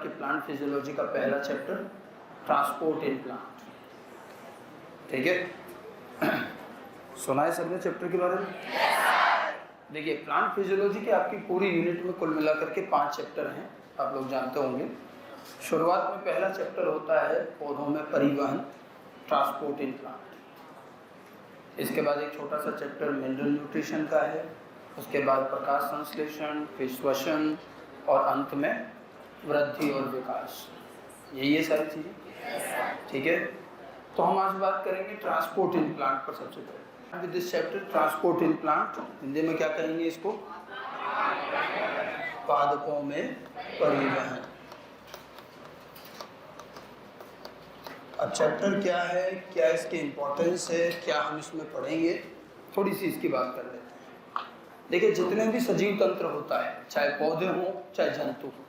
की plant physiology का पहला चैप्टर ट्रांसपोर्ट इन प्लांट। ठीक है, सुना है सबने चैप्टर के बारे में? देखिए, प्लांट फिजियोलॉजी की आपकी पूरी यूनिट में कुल मिलाकर के 5 चैप्टर हैं, आप लोग जानते होंगे। शुरुआत में पहला चैप्टर होता है पौधों में परिवहन, ट्रांसपोर्ट इन प्लांट। इसके बाद एक छोटा सा चैप्टर मिनरल न्यूट्रिशन का है, उसके बाद प्रकाश संश्लेषण, फिर श्वसन और अंत में वृद्धि और विकास। यही है सारी चीज़ें। ठीक है, तो हम आज बात करेंगे ट्रांसपोर्ट इन प्लांट पर। सबसे पहले with this chapter transport in plant, Hindi में क्या कहेंगे इसको? पादपों में परिवहन। अब चैप्टर क्या है, क्या इसकी इम्पोर्टेंस है, क्या हम इसमें पढ़ेंगे, थोड़ी सी इसकी बात कर लेते हैं। देखिए, जितने भी सजीव तंत्र होता है, चाहे पौधे हों चाहे जंतु हों,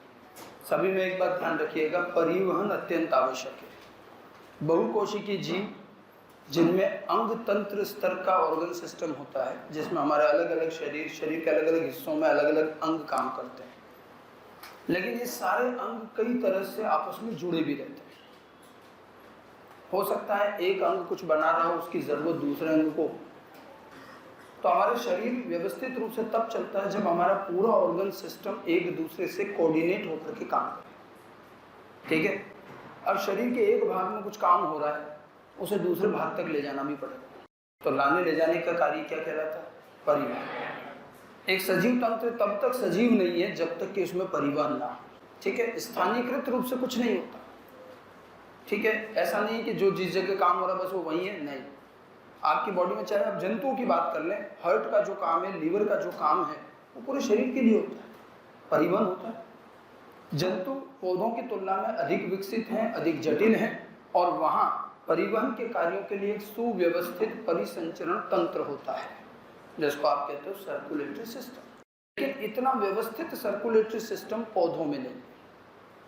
सभी में एक बात ध्यान रखिएगा, परिवहन अत्यंत आवश्यक है। बहुकोशिकीय जीव जिनमें अंग तंत्र स्तर का ऑर्गन सिस्टम होता है, जिसमें हमारे अलग अलग शरीर के अलग अलग हिस्सों में अलग अलग अंग काम करते हैं, लेकिन ये सारे अंग कई तरह से आपस में जुड़े भी रहते हैं। हो सकता है एक अंग कुछ बना रहा हो, उसकी जरूरत दूसरे अंग को। तो हमारा शरीर व्यवस्थित रूप से तब चलता है जब हमारा पूरा ऑर्गन सिस्टम एक दूसरे से कोऑर्डिनेट होकर के काम करे। ठीक है, अब शरीर के एक भाग में कुछ काम हो रहा है, उसे दूसरे भाग तक ले जाना भी पड़ेगा। तो लाने ले जाने का कार्य क्या कहलाता है? परिवहन। एक सजीव तंत्र तब तक सजीव नहीं है जब तक कि उसमें परिवहन ना हो। ठीक है, स्थानीयकृत रूप से कुछ नहीं होता। ठीक है, ऐसा नहीं कि जो जिस जगह काम हो रहा है बस वो वही है, नहीं। आपकी बॉडी में चाहे आप जंतुओं की बात कर लें, हार्ट का जो काम है, लीवर का जो काम है, वो पूरे शरीर के लिए होता है, परिवहन होता है। जंतु पौधों की तुलना में अधिक विकसित हैं, अधिक जटिल हैं, और वहाँ परिवहन के कार्यों के लिए एक सुव्यवस्थित परिसंचरण तंत्र होता है, जिसको आप कहते हो सर्कुलेटरी सिस्टम। लेकिन इतना व्यवस्थित सर्कुलेटरी सिस्टम पौधों में नहीं।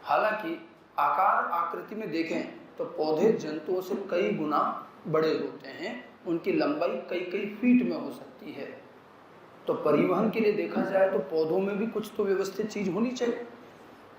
हालांकि आकार आकृति में देखें तो पौधे जंतुओं से कई गुना बड़े होते हैं, उनकी लंबाई कई कई फीट में हो सकती है। तो परिवहन के लिए देखा जाए तो पौधों में भी कुछ तो व्यवस्थित चीज होनी चाहिए।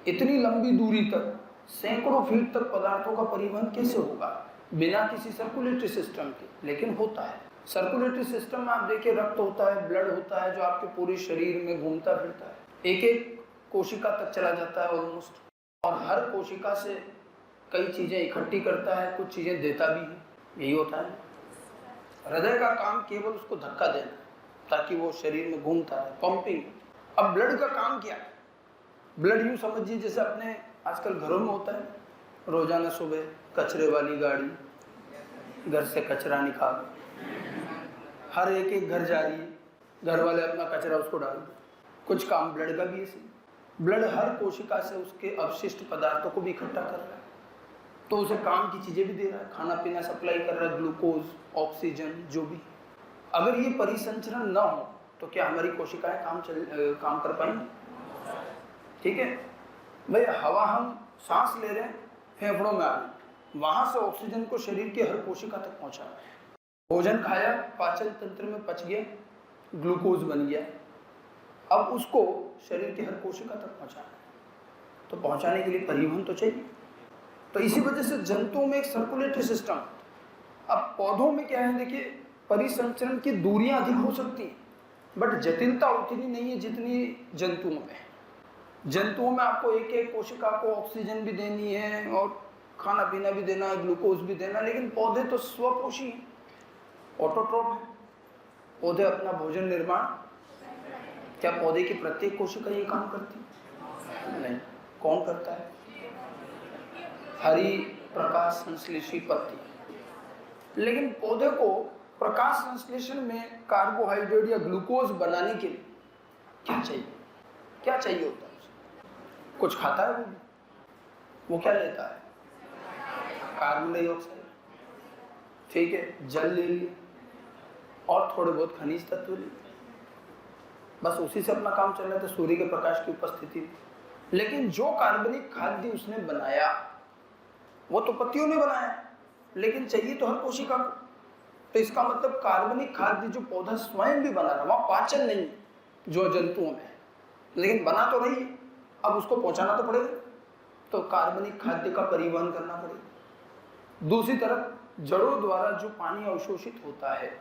इतनी लंबी दूरी तक, सैकड़ों फीट तक पदार्थों का परिवहन कैसे होगा बिना किसी सर्कुलेटरी सिस्टम के? लेकिन होता है। सर्कुलेटरी सिस्टम में आप देखिए, रक्त होता है, ब्लड होता है, जो आपके पूरे शरीर में घूमता फिरता है, एक एक कोशिका तक चला जाता है ऑलमोस्ट, और हर कोशिका से कई चीजें इकट्ठी करता है, कुछ चीजें देता भी है। यही होता है। हृदय का काम केवल उसको धक्का देना ताकि वो शरीर में घूमता है, पंपिंग। अब ब्लड का काम क्या है? ब्लड यूं समझिए जैसे अपने आजकल घरों में होता है, रोजाना सुबह कचरे वाली गाड़ी घर से कचरा निकाल, हर एक एक घर जा रही है, घर वाले अपना कचरा उसको डाल दो। कुछ काम ब्लड का भी है। ब्लड हर कोशिका से उसके अवशिष्ट पदार्थों को भी इकट्ठा कर रहा है, तो उसे काम की चीजें भी दे रहा है, खाना पीना सप्लाई कर रहा है, ग्लूकोज, ऑक्सीजन, जो भी। अगर ये परिसंचरण न हो तो क्या हमारी कोशिकाएं काम कर पाएंगी? ठीक है भाई, हवा हम सांस ले रहे हैं, फेफड़ों में आ रही, वहां से ऑक्सीजन को शरीर के हर कोशिका तक पहुंचा रहे हैं। भोजन खाया, पाचन तंत्र में पच गया, ग्लूकोज बन गया, अब उसको शरीर के हर कोशिका तक पहुंचाना है। तो पहुंचाने के लिए परिवहन तो चाहिए। तो इसी वजह से जंतुओं में एक सर्कुलेटरी सिस्टम। अब पौधों में क्या है, देखिए, परिसंचरण की दूरियां अधिक हो सकती हैं, बट जटिलता उतनी नहीं है जितनी जंतुओं में है। जंतुओं में आपको एक एक कोशिका को ऑक्सीजन भी देनी है और खाना पीना भी देना है, ग्लूकोज भी देना, लेकिन पौधे तो स्वपोषी हैं, ऑटोट्रॉप है। पौधे अपना भोजन निर्माण, क्या पौधे की प्रत्येक कोशिका ये काम करती है? नहीं। कौन करता है? हरी प्रकाश संश्लेषी पत्ती। लेकिन पौधे को प्रकाश संश्लेषण में कार्बोहाइड्रेट या ग्लूकोज बनाने के लिए क्या चाहिए? क्या चाहिए होता है उसे? कुछ खाता है वो क्या लेता है? Carbon dioxide. ठीक है, जल ले लिया और थोड़े बहुत खनिज तत्व ले, बस उसी से अपना काम चल रहा था, सूर्य के प्रकाश की उपस्थिति में। लेकिन जो कार्बनिक खाद्य उसने बनाया वो तो पत्तियों ने बनाया, लेकिन चाहिए तो हर कोशिका को। तो इसका मतलब कार्बनिक खाद्य जो पौधा स्वयं भी बना रहा, वहां पाचन नहीं जो जंतुओं में है, लेकिन बना तो रही है, अब उसको पहुंचाना तो पड़ेगा। तो कार्बनिक खाद्य का परिवहन करना पड़ेगा। दूसरी तरफ जड़ों द्वारा जो पानी अवशोषित होता है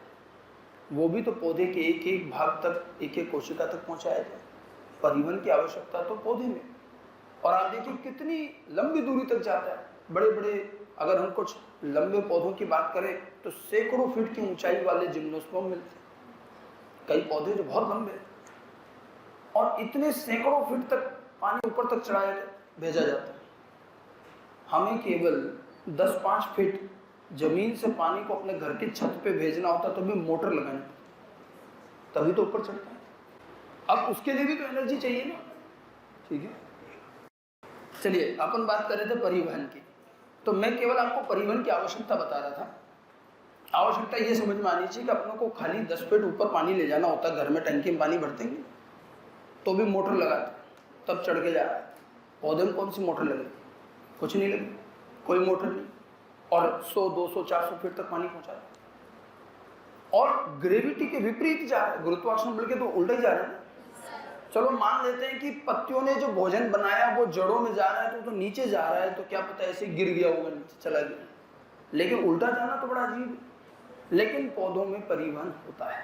वो भी तो पौधे के एक एक भाग तक, एक एक कोशिका तक पहुंचाया जाए। परिवहन की आवश्यकता तो पौधे में, और आप देखिए कितनी लंबी दूरी तक जाता है। बड़े बड़े अगर हम कुछ लंबे पौधों की बात करें तो सैकड़ों फीट की ऊंचाई वाले जिम्नोस्पर्म मिलते हैं, कई पौधे जो बहुत लंबे हैं, और इतने सैकड़ों फीट तक पानी ऊपर तक चढ़ाया भेजा जाता है। हमें केवल 10-5 फीट जमीन से पानी को अपने घर की छत पे भेजना होता तो भी मोटर लगानी पड़ती, तभी तो ऊपर चढ़ता है। अब उसके लिए भी तो एनर्जी चाहिए ना, ठीक है। चलिए अपन बात कर रहे थे परिवहन की, तो मैं केवल आपको परिवहन की आवश्यकता बता रहा था। आवश्यकता ये समझ में आनी चाहिए कि अपनों को खाली 10 फीट ऊपर पानी ले जाना होता है, घर में टंकी में पानी भरते हैं तो भी मोटर लगाते तब चढ़ के जा रहा है। पौधे में कौन सी मोटर लगे? कुछ नहीं लगी, कोई मोटर नहीं, और 100, 200, 400 फीट तक पानी पहुंचा रहा है। और ग्रेविटी के विपरीत जा रहा है, गुरुत्वाकर्षण बल के तो उल्टा ही जा रहा है। चलो मान लेते हैं कि पत्तियों ने जो भोजन बनाया वो जड़ों में जा रहा है तो नीचे जा रहा है, तो क्या पता ऐसे गिर गया होगा, नीचे चला गया, लेकिन उल्टा जाना तो बड़ा अजीब है। लेकिन पौधों में परिवहन होता है।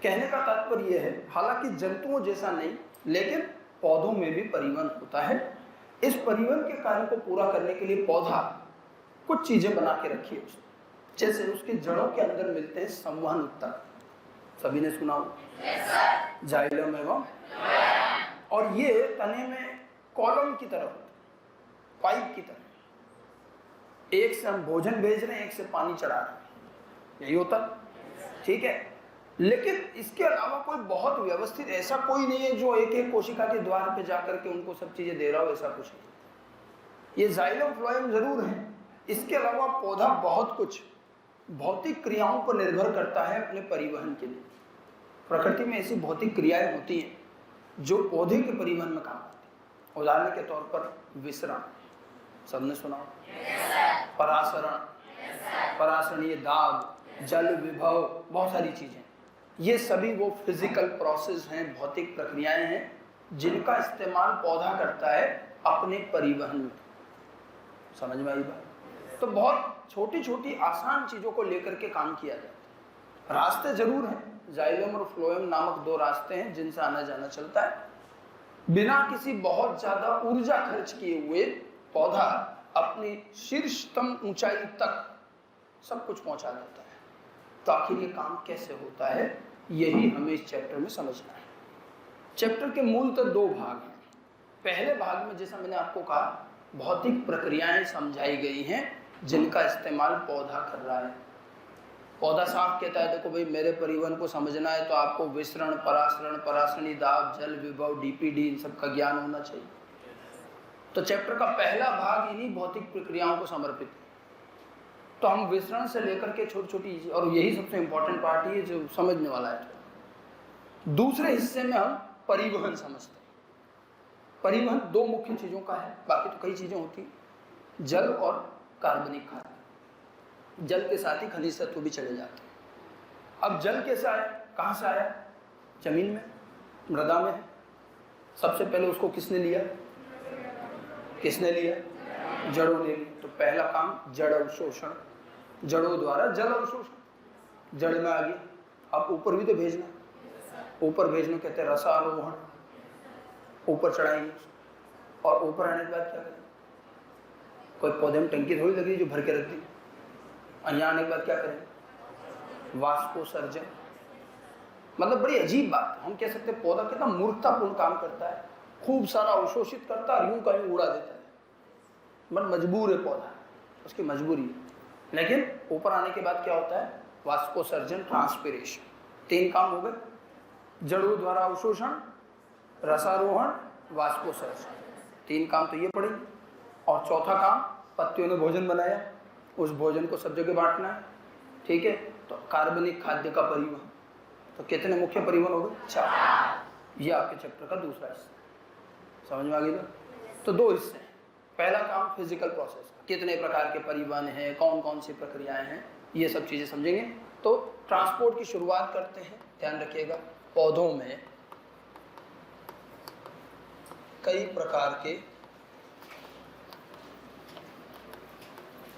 कहने का तात्पर्य यह है, हालांकि जंतुओं जैसा नहीं, लेकिन पौधों में भी परिवहन होता है। इस परिवहन के कार्य को पूरा करने के लिए पौधा कुछ चीजें बना के रखी है उसने। जैसे उसके जड़ों के अंदर मिलते हैं संवहन उत्तक, सभी ने सुना हो, जाइलम एवं, और ये तने में कॉलम की तरह होता है, पाइप की तरह। एक से हम भोजन भेज रहे हैं, एक से पानी चढ़ा रहे हैं, यही होता, ठीक है। लेकिन इसके अलावा कोई बहुत व्यवस्थित ऐसा कोई नहीं है जो एक एक कोशिका के द्वार पे जाकर के उनको सब चीजें दे रहा हो, ऐसा कुछ नहीं। ये जाइलम फ्लोएम जरूर है, इसके अलावा पौधा बहुत कुछ भौतिक क्रियाओं पर निर्भर करता है अपने परिवहन के लिए। प्रकृति में ऐसी भौतिक क्रियाएं होती हैं जो पौधे के परिवहन में काम आती है। उदाहरण के तौर पर विसरण, सबने सुना, परासरण, परासरणीय दाब, जल विभव, बहुत सारी चीजें, ये सभी वो फिजिकल प्रोसेस हैं, भौतिक प्रक्रियाएं हैं जिनका इस्तेमाल पौधा करता है अपने परिवहन में। समझ में आई बात? तो बहुत छोटी छोटी आसान चीजों को लेकर के काम किया जाता है। रास्ते जरूर हैं, जाइलम और फ्लोएम नामक 2 रास्ते हैं जिनसे आना जाना चलता है। बिना किसी बहुत ज्यादा ऊर्जा खर्च किए हुए पौधा अपनी शीर्षतम ऊंचाई तक सब कुछ पहुंचा देता है। तो आखिर ये काम कैसे होता है, यही हमें इस चैप्टर में समझना है। चैप्टर के मूलतः 2 भाग हैं। पहले भाग में जैसा मैंने आपको कहा, भौतिक प्रक्रियाएं समझाई गई हैं जिनका इस्तेमाल पौधा कर रहा है। पौधा साफ कहता है, देखो भाई मेरे परिवहन को समझना है तो आपको विसरण, परासरण, परासरणी दाब, जल विभव, डीपीडी, इन सब का ज्ञान होना चाहिए। तो चैप्टर का पहला भाग इन्हीं भौतिक प्रक्रियाओं को समर्पित है। तो हम विसरण से लेकर के छोटी छोटी, और यही सबसे इंपॉर्टेंट पार्ट है जो समझने वाला है। दूसरे हिस्से में हम परिवहन समझते हैं। परिवहन 2 मुख्य चीजों का है, बाकी तो कई चीजें होती हैं, जल और कार्बनिक खाद्य। जल के साथ ही खनिज तत्व भी चले जाते हैं। अब जल कैसे आया, कहाँ से आया? जमीन में, मृदा में है। सबसे पहले उसको किसने लिया? किसने लिया? जड़ों ने लिया। तो पहला काम जड़ अवशोषण, जड़ों द्वारा जल अवशोषण, जड़ में आ गया। अब ऊपर भी तो भेजना, ऊपर भेजने कहते हैं रसारोहण, ऊपर चढ़ाएंगे और ऊपर आने के बाद क्या करें? कोई पौधे में टंकी थोड़ी लगी जो भर के रख दी। यहाँ आने के बाद क्या करें? वाष्पोत्सर्जन। मतलब बड़ी अजीब बात, हम कह सकते हैं पौधा कितना मूर्खतापूर्ण काम करता है, खूब सारा अवशोषित करता है और यूं कहीं उड़ा देता है। मजबूर है पौधा, उसकी मजबूरी है। लेकिन ऊपर आने के बाद क्या होता है? वाष्पोत्सर्जन, ट्रांसपिरेशन। 3 काम हो गए, जड़ों द्वारा अवशोषण, रसारोहण, वाष्पोत्सर्जन। 3 काम तो ये पड़ेंगे। और चौथा काम, पत्तियों ने भोजन बनाया, उस भोजन को सब जगह बांटना है, ठीक है। तो कार्बनिक खाद्य का परिवहन। तो कितने मुख्य परिवहन हो गए? 4। ये आपके चैप्टर का दूसरा हिस्सा। समझ में आ गई ना? तो 2 हिस्से हैं। पहला काम फिजिकल प्रोसेस, कितने प्रकार के परिवहन हैं, कौन कौन सी प्रक्रियाएं हैं, ये सब चीजें समझेंगे। तो ट्रांसपोर्ट की शुरुआत करते हैं। ध्यान रखिएगा, पौधों में कई प्रकार के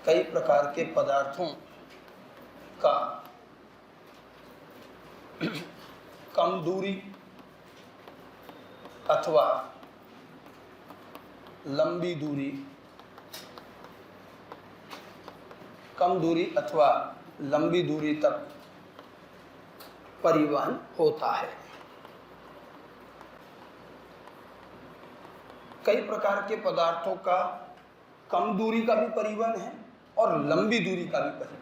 कई प्रकार के पदार्थों का कम दूरी अथवा लंबी दूरी, कम दूरी अथवा लंबी दूरी तक परिवहन होता है। कई प्रकार के पदार्थों का कम दूरी का भी परिवहन है और लंबी दूरी का भी परिवहन।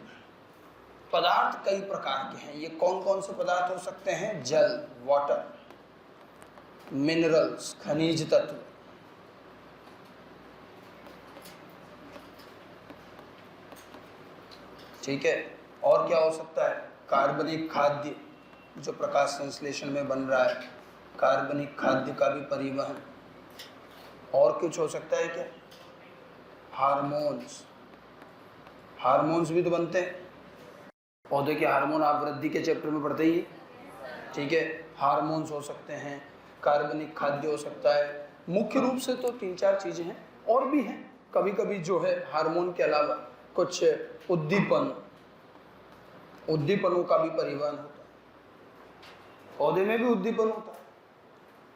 पदार्थ कई प्रकार के हैं। ये कौन कौन से पदार्थ हो सकते हैं? जल, वाटर, मिनरल्स, खनिज तत्व, ठीक है। और क्या हो सकता है? कार्बनिक खाद्य, जो प्रकाश संश्लेषण में बन रहा है, कार्बनिक खाद्य का भी परिवहन। और कुछ हो सकता है क्या? हार्मोन्स, हार्मोन्स भी तो बनते हैं। पौधे के हार्मोन आप वृद्धि के चैप्टर में पढ़ते ही, ठीक है। हार्मोन्स हो सकते हैं, कार्बनिक खाद्य हो सकता है। मुख्य रूप से तो 3-4 चीज़ें हैं, और भी हैं। कभी कभी जो है हार्मोन के अलावा कुछ उद्दीपनों का भी परिवहन होता है। पौधे में भी उद्दीपन होता है।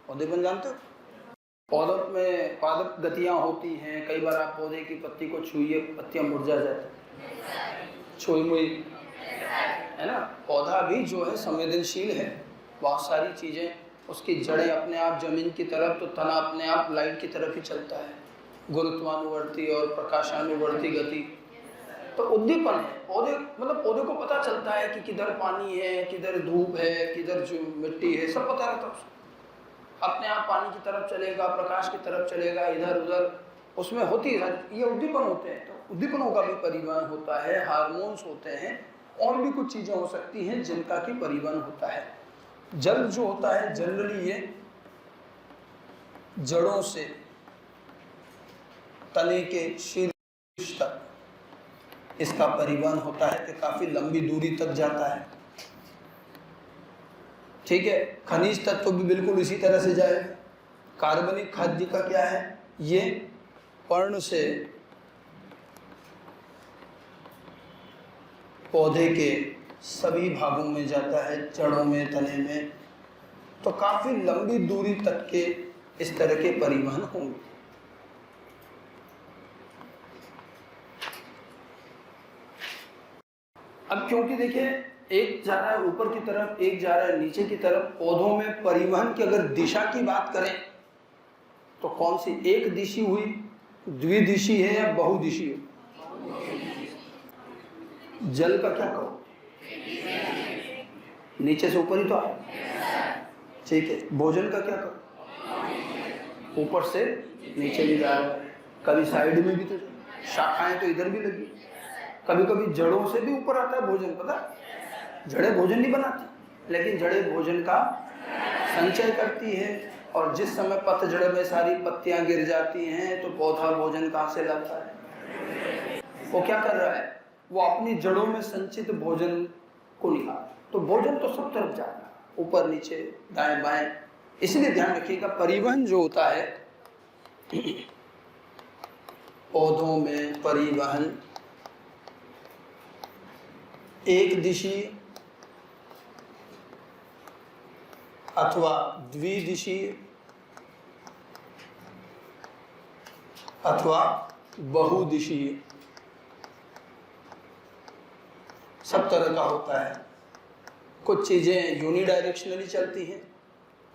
उद्दीपन जानते हो? पौधों में पादप गतियाँ होती हैं। कई बार आप पौधे की पत्ती को छुइए, पत्तियाँ मुरझा जाती हैं, छुई मुई, है ना। पौधा भी जो है संवेदनशील है। बहुत सारी चीज़ें, उसकी जड़ें अपने आप जमीन की तरफ, तो तना अपने आप लाइट की तरफ ही चलता है। गुरुत्वानुवर्ती और प्रकाशानुवर्ती गति तो उद्दीपन है। पौधे मतलब पौधे को पता चलता है कि किधर पानी है, किधर धूप है, किधर जो मिट्टी है, सब पता रहता है उसको। अपने आप पानी की तरफ चलेगा, प्रकाश की तरफ चलेगा, इधर उधर उसमें होती है। ये उद्दीपन होते हैं। तो उद्दीपनों का भी परिवहन होता है। हार्मोन्स होते हैं, और भी कुछ चीज़ें हो सकती हैं जिनका कि परिवहन होता है। जल जो होता है जनरली ये जड़ों से तने के शीर्ष तक इसका परिवहन होता है कि काफी लंबी दूरी तक जाता है, ठीक है। खनिज तत्व भी बिल्कुल इसी तरह से जाए। कार्बनिक खाद्य का क्या है? ये पर्ण से पौधे के सभी भागों में जाता है, जड़ों में, तने में। तो काफी लंबी दूरी तक के इस तरह के परिवहन होंगे। अब क्योंकि देखिए, एक जा रहा है ऊपर की तरफ, एक जा रहा है नीचे की तरफ। पौधों में परिवहन की अगर दिशा की बात करें तो कौन सी? एक दिशी हुई, द्विदिशी है या बहुदिशी है? जल का क्या कहो? नीचे से ऊपर ही तो है, ठीक है। भोजन का क्या कहो? ऊपर से नीचे भी जा रहा है, कभी साइड में भी, तो शाखाएं तो इधर भी लगी। कभी कभी जड़ों से भी ऊपर आता है भोजन, पता? जड़ें भोजन नहीं बनाती, लेकिन जड़ें भोजन का संचय करती है। और जिस समय पतझड़ में सारी पत्तियां गिर जाती हैं तो पौधा भोजन कहाँ से लाता है? वो क्या कर रहा है? वो अपनी जड़ों में संचित भोजन को निकाल। तो भोजन तो सब तरफ जा रहा है, ऊपर नीचे, दाएं बाएं। इसलिए ध्यान रखिएगा, परिवहन जो होता है पौधों में, परिवहन एक दिशी अथवा द्विदिशी अथवा बहुदिशी, सब तरह का होता है। कुछ चीज़ें यूनिडायरेक्शनली चलती हैं,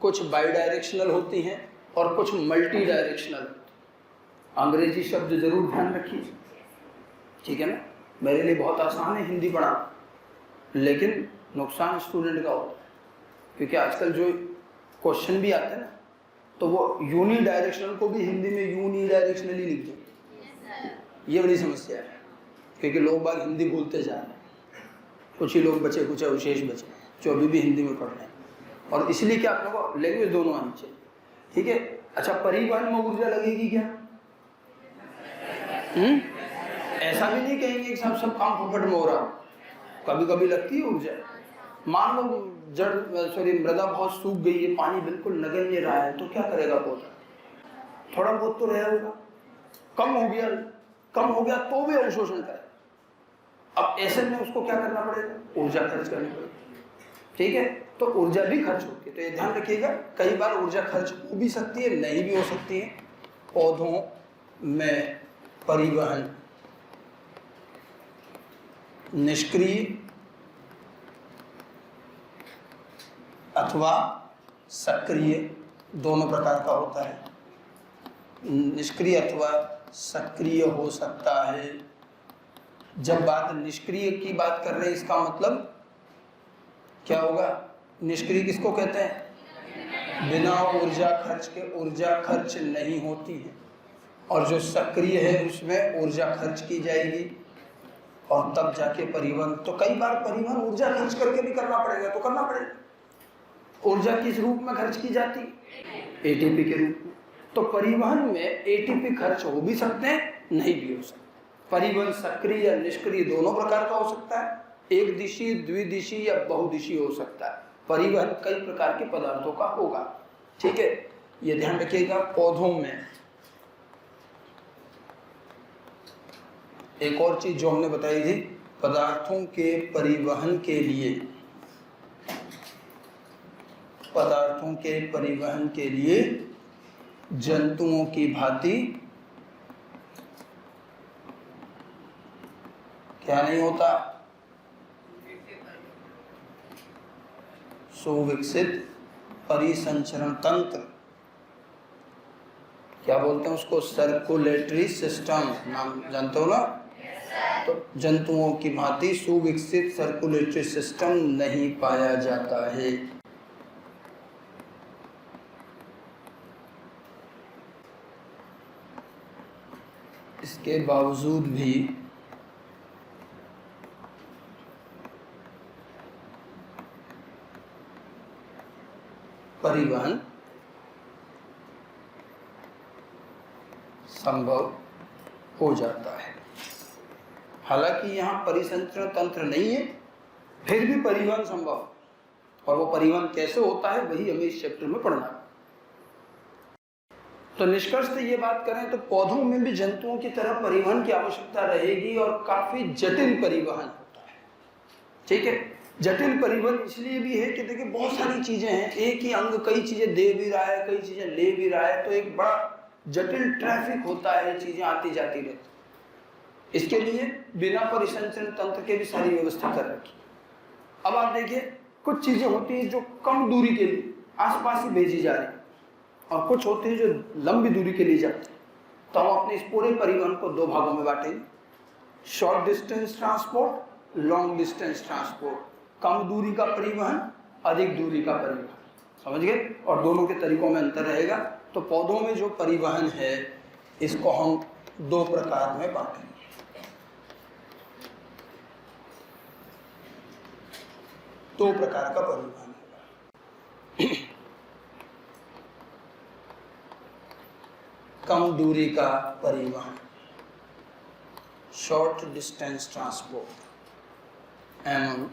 कुछ बाई डायरेक्शनल होती हैं, और कुछ मल्टी डायरेक्शनल। अंग्रेजी शब्द जरूर ध्यान रखिए, ठीक है ना। मेरे लिए बहुत आसान है हिंदी पढ़ाना, लेकिन नुकसान स्टूडेंट का होता है, क्योंकि आजकल जो क्वेश्चन भी आते हैं ना, तो वो यूनि डायरेक्शनल को भी हिंदी में यूनि डायरेक्शनली लिख देते। ये बड़ी समस्या है, क्योंकि लोग बाग हिंदी भूलते जा रहे हैं। कुछ ही लोग बचे, कुछ विशेष बचे जो अभी भी हिंदी में पढ़ रहे हैं। और इसलिए क्या आप लोगों को लैंग्वेज दोनों आनी चाहिए, ठीक है। अच्छा, परिवहन में ऊर्जा लगेगी क्या? ऐसा भी नहीं कहेंगे कि सब काम फुफट में हो रहा। कभी कभी लगती है ऊर्जा। मान लो मृदा बहुत सूख गई है, पानी बिल्कुल नगण्य रहा है, तो क्या करेगा पौधा? थोड़ा बहुत तो रहा होगा। कम हो गया तो भी अवशोषण करेगा। अब ऐसे में उसको क्या करना पड़ेगा, ऊर्जा खर्च करनी पड़ेगी। ठीक है, तो ऊर्जा भी खर्च होती है, तो ये ध्यान रखिएगा। कई बार ऊर्जा खर्च हो भी सकती है, नहीं भी हो सकती है। पौधों में परिवहन निष्क्रिय अथवा सक्रिय दोनों प्रकार का होता है। निष्क्रिय अथवा सक्रिय हो सकता है। जब बात निष्क्रिय की बात कर रहे हैं, इसका मतलब क्या होगा? निष्क्रिय किसको कहते हैं? बिना ऊर्जा खर्च के ऊर्जा खर्च नहीं होती है। और जो सक्रिय है उसमें ऊर्जा खर्च की जाएगी और तब जाके परिवहन। तो कई बार परिवहन ऊर्जा खर्च करके भी करना पड़ेगा, तो करना पड़ेगा। ऊर्जा किस रूप में खर्च की जाती? एटीपी के रूप में। तो परिवहन में एटीपी खर्च हो भी सकते हैं, नहीं भी हो सकते। परिवहन सक्रिय या निष्क्रिय दोनों प्रकार का हो सकता है। एक दिशी, द्विदिशी या बहुदिशी हो सकता है। परिवहन कई प्रकार के पदार्थों का होगा। ठीक है, ये ध्यान रखिएगा। पौधों में एक और चीज जो हमने बताई थी, पदार्थों के परिवहन के लिए, पदार्थों के परिवहन के लिए जंतुओं की भांति क्या नहीं होता? सुविकसित परिसंचरण तंत्र। क्या बोलते हैं उसको? Circulatory system. नाम जानते हो ना? तो जंतुओं की भांति सुविकसित सर्कुलेटरी सिस्टम नहीं पाया जाता है। इसके बावजूद भी परिवहन संभव हो जाता है। हालांकि यहाँ परिसंचरण तंत्र नहीं है, फिर भी परिवहन संभव। और वो परिवहन कैसे होता है वही हमें इस चैप्टर में पढ़ना है। तो निष्कर्षतः ये बात करें तो पौधों में भी जंतुओं की तरह परिवहन की आवश्यकता रहेगी और काफी जटिल परिवहन होता है। ठीक है, जटिल परिवहन इसलिए भी है कि देखिए बहुत सारी चीजें हैं, एक ही अंग कई चीजें दे भी रहा है, कई चीजें ले भी रहा है, तो एक बड़ा जटिल ट्रैफिक होता है, चीजें आती जाती रहती। इसके लिए बिना परिसंचरण तंत्र के भी सारी व्यवस्था कर रखी। अब आप देखिए, कुछ चीजें होती हैं जो कम दूरी के लिए आसपास ही भेजी जा रही है और कुछ होती है जो लंबी दूरी के लिए जाती है। तो हम अपने इस पूरे परिवहन को दो भागों में बांटेंगे, short distance transport, long distance transport. कम दूरी का परिवहन, अधिक दूरी का परिवहन। समझ गए? और दोनों के तरीकों में अंतर रहेगा। तो पौधों में जो परिवहन है इसको हम दो प्रकार में बांटेंगे। दो प्रकार का परिवहन होगा। कम दूरी का परिवहन, शॉर्ट डिस्टेंस ट्रांसपोर्ट, एवं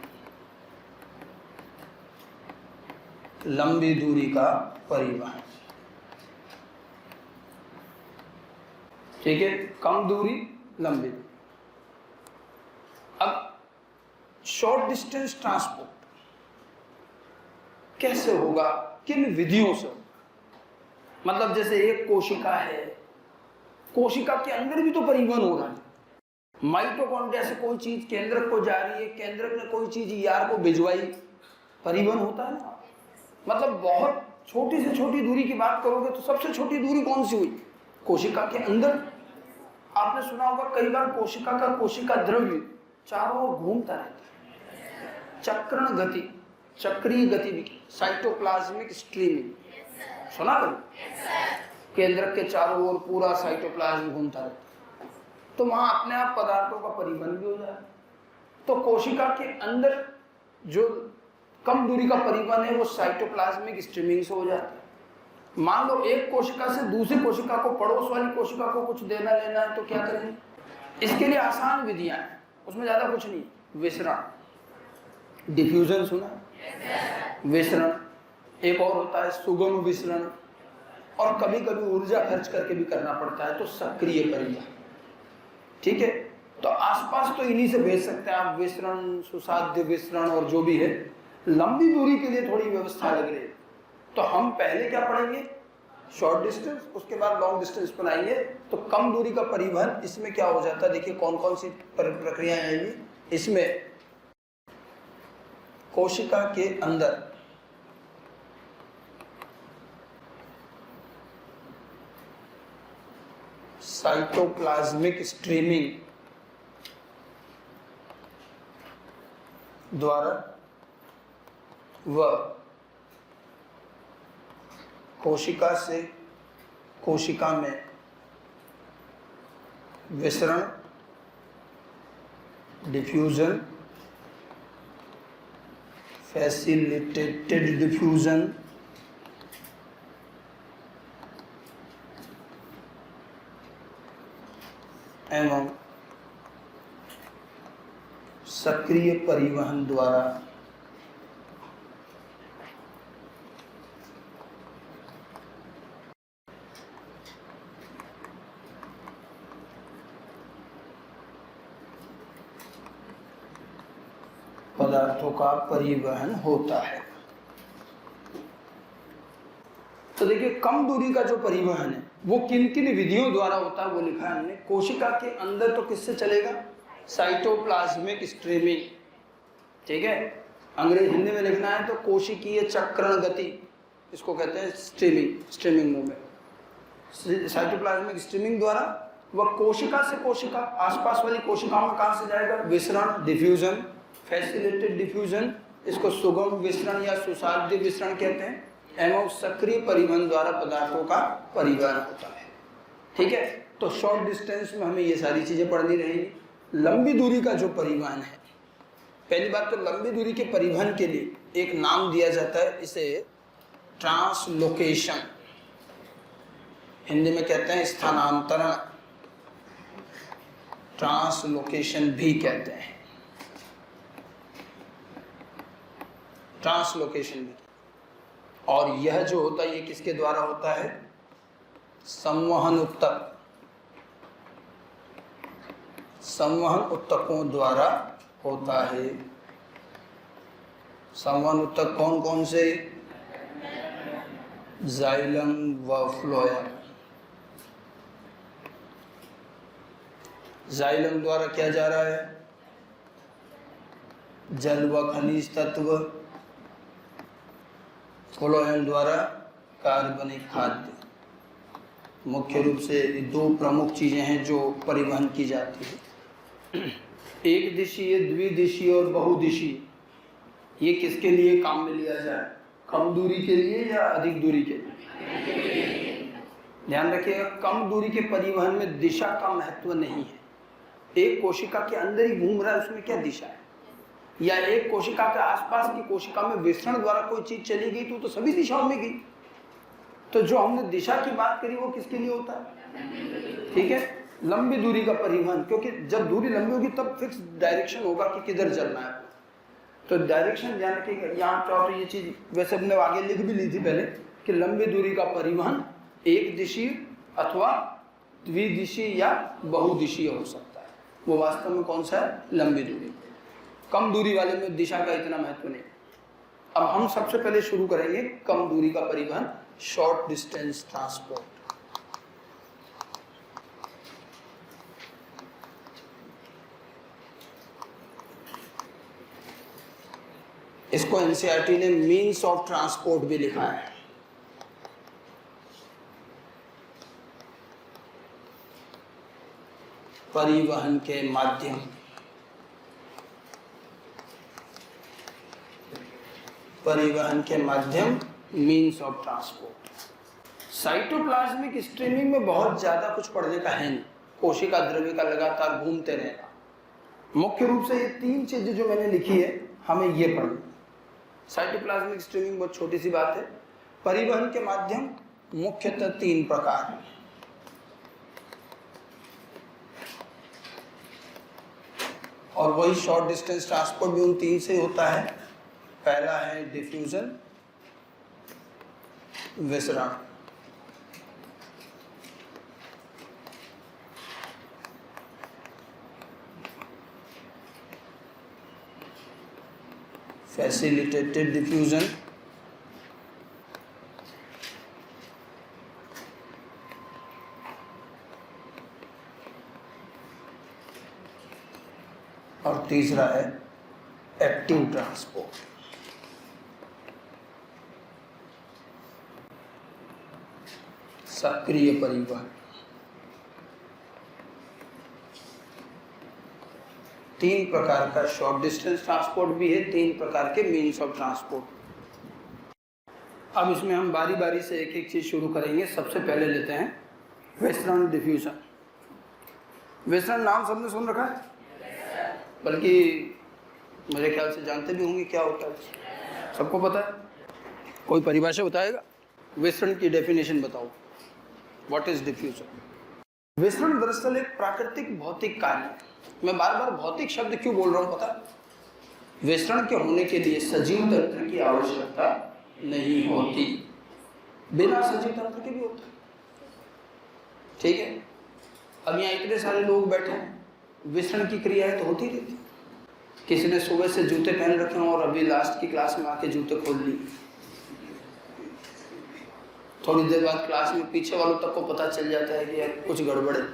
लंबी दूरी का परिवहन। ठीक है, कम दूरी, लंबी दूरी। अब शॉर्ट डिस्टेंस ट्रांसपोर्ट कैसे होगा, किन विधियों से? मतलब जैसे एक कोशिका है, कोशिका के अंदर भी तो परिवहन हो रहा है। माइटोकॉन्ड्रिया से कोई चीज केंद्रक को जा रही है, केंद्रक ने कोई चीज ईआर को भिजवाई, परिवहन होता है ना। मतलब बहुत छोटी से छोटी दूरी की बात करोगे तो सबसे छोटी दूरी कौन सी हुई? कोशिका के अंदर। आपने सुना होगा कई बार कोशिका का कोशिका द्रव्य चारों ओर घूमता रहता है, चक्रण गति, चक्रीय गतिविधि, साइटोप्लाज्मिक स्ट्रीमिंग। सुना कभी? केंद्रक के चारों ओर पूरा साइटोप्लाज्म घूमता रहता है, तो वहां अपने आप पदार्थों का परिवहन भी हो जाए। तो कोशिका के अंदर जो कम दूरी का परिवहन है वो साइटोप्लाज्मिक स्ट्रीमिंग से हो जाता है। मान लो एक कोशिका से दूसरी कोशिका को, पड़ोस वाली कोशिका को कुछ देना लेना है तो क्या करेंगे? इसके लिए आसान विधियां हैं, उसमें ज्यादा कुछ नहीं। विसरण, डिफ्यूजन सुना? विसरण। एक और होता है सुगम विसरण, और कभी कभी ऊर्जा खर्च करके भी करना पड़ता है, तो सक्रिय परिवहन। ठीक है, तो आसपास तो इन्हीं से भेज सकते हैं आप, विसरण, सुसाध्य विसरण और जो भी है। लंबी दूरी के लिए थोड़ी व्यवस्था लग रही है, तो हम पहले क्या पढ़ेंगे, शॉर्ट डिस्टेंस, उसके बाद लॉन्ग डिस्टेंस बनाएंगे। तो कम दूरी का परिवहन, इसमें क्या हो जाता है, देखिए कौन कौन सी प्रक्रियाएं आएंगी इसमें। कोशिका के अंदर साइटोप्लाज्मिक स्ट्रीमिंग द्वारा व कोशिका से कोशिका में विसरण, डिफ्यूजन, फैसिलिटेटेड डिफ्यूजन, एवं सक्रिय परिवहन द्वारा पदार्थों का परिवहन होता है। तो देखिए कम दूरी का जो परिवहन है वो किन किन विधियों द्वारा होता है वो लिखा है हमने। कोशिका के अंदर तो किससे चलेगा, साइटोप्लाज्मिक स्ट्रीमिंग, ठीक है। अंग्रेजी हिंदी में लिखना है तो कोशिकीय चक्रण गति, इसको कहते हैं स्ट्रीमिंग मूवमेंट। साइटोप्लाज्मिक स्ट्रीमिंग द्वारा वह कोशिका से कोशिका, आसपास वाली कोशिकाओं में कहां से जाएगा, विसरण, डिफ्यूजन, फैसिलिटेटेड डिफ्यूजन, इसको सुगम विसरण या सुसाध्य विसरण कहते हैं, एवं सक्रिय परिवहन द्वारा पदार्थों का परिवहन होता है, ठीक है। तो शॉर्ट डिस्टेंस में हमें ये सारी चीजें पढ़नी रहेंगी। लंबी दूरी का जो परिवहन है, पहली बात तो लंबी दूरी के परिवहन के लिए एक नाम दिया जाता है, इसे ट्रांसलोकेशन, हिंदी में कहते हैं स्थानांतरण, ट्रांसलोकेशन भी कहते हैं, ट्रांसलोकेशन भी। और यह जो होता है ये किसके द्वारा होता है, संवहन ऊतक, संवहन ऊतकों द्वारा होता है। संवहन ऊतक कौन कौन से, जाइलम व फ्लोएम। जाइलम द्वारा क्या जा रहा है, जल व खनिज तत्व, फ्लोएम द्वारा कार्बनिक खाद्य। मुख्य रूप से दो प्रमुख चीजें हैं जो परिवहन की जाती है, एक दिशीय, द्विदिशीय और बहुदिशीय। ये किसके लिए काम में लिया जाए, कम दूरी के लिए या अधिक दूरी के लिए। ध्यान रखिएगा, कम दूरी के परिवहन में दिशा का महत्व नहीं है। एक कोशिका के अंदर ही घूम रहा है, उसमें क्या दिशा है, या एक कोशिका के आसपास की कोशिका में विसरण द्वारा कोई चीज चली गई तो सभी दिशाओं में गई। तो जो हमने दिशा की बात करी वो किसके लिए होता है, ठीक है, लंबी दूरी का परिवहन। क्योंकि जब दूरी लंबी होगी तब फिक्स डायरेक्शन होगा कि किधर चलना है। तो डायरेक्शन ध्यान रखिएगा। यहाँ चाहो तो ये चीज वैसे हमने आगे लिख भी ली थी पहले कि लंबी दूरी का परिवहन एक दिशीय अथवा द्विदिशीय या बहुदिशीय हो सकता है। वो वास्तव में कौन सा है, लंबी दूरी। कम दूरी वाले में दिशा का इतना महत्व नहीं। अब हम सबसे पहले शुरू करेंगे कम दूरी का परिवहन, शॉर्ट डिस्टेंस ट्रांसपोर्ट। इसको एनसीईआरटी ने मीन्स ऑफ ट्रांसपोर्ट भी लिखा है। परिवहन के माध्यम, परिवहन के माध्यम, means of transport. Cytoplasmic streaming में बहुत ज्यादा कुछ पढ़ने का है नहीं, कोशिका द्रव्य का लगातार घूमते रहना। मुख्य रूप से ये तीन चीजें जो मैंने लिखी है हमें ये पढ़नी। साइटोप्लाज्मिक स्ट्रीमिंग बहुत छोटी सी बात है। परिवहन के माध्यम मुख्यतः तीन प्रकार हैं। और वही शॉर्ट डिस्टेंस ट्रांसपोर्ट भी उन तीन से होता है। पहला है डिफ्यूजन, विसरण। फैसिलिटेटेड डिफ्यूजन, और तीसरा है एक्टिव ट्रांसपोर्ट। सक्रिय परिवहन। तीन प्रकार का शॉर्ट डिस्टेंस ट्रांसपोर्ट भी है, तीन प्रकार के मीन्स ऑफ ट्रांसपोर्ट। अब इसमें हम बारी बारी से एक एक चीज शुरू करेंगे। सबसे पहले लेते हैं वेस्टर्न डिफ्यूजन। वेस्टर्न नाम सबने सुन रखा है, बल्कि मेरे ख्याल से जानते भी होंगे क्या होता है, सबको पता है। कोई परिभाषा बताएगा? वेस्टर्न की डेफिनेशन बताओ, व्हाट इज डिफ्यूजन? वेस्टर्न दरअसल एक प्राकृतिक भौतिक कार्य है। मैं बार बार भौतिक शब्द क्यों बोल रहा हूँ पता? वेस्टर्न के होने के लिए सजीव तंत्र की आवश्यकता नहीं होती, बिना सजीव तंत्र के भी होता है। ठीक है, अब यहाँ इतने सारे लोग बैठे हैं, वेस्टर्न की क्रियाएं तो होती रहती। किसी ने सुबह से जूते पहन रखे हों और अभी लास्ट की क्लास में आके जूते खोल लिए, थोड़ी देर बाद क्लास में पीछे वालों तक को पता चल जाता है कि यार कुछ गड़बड़ है।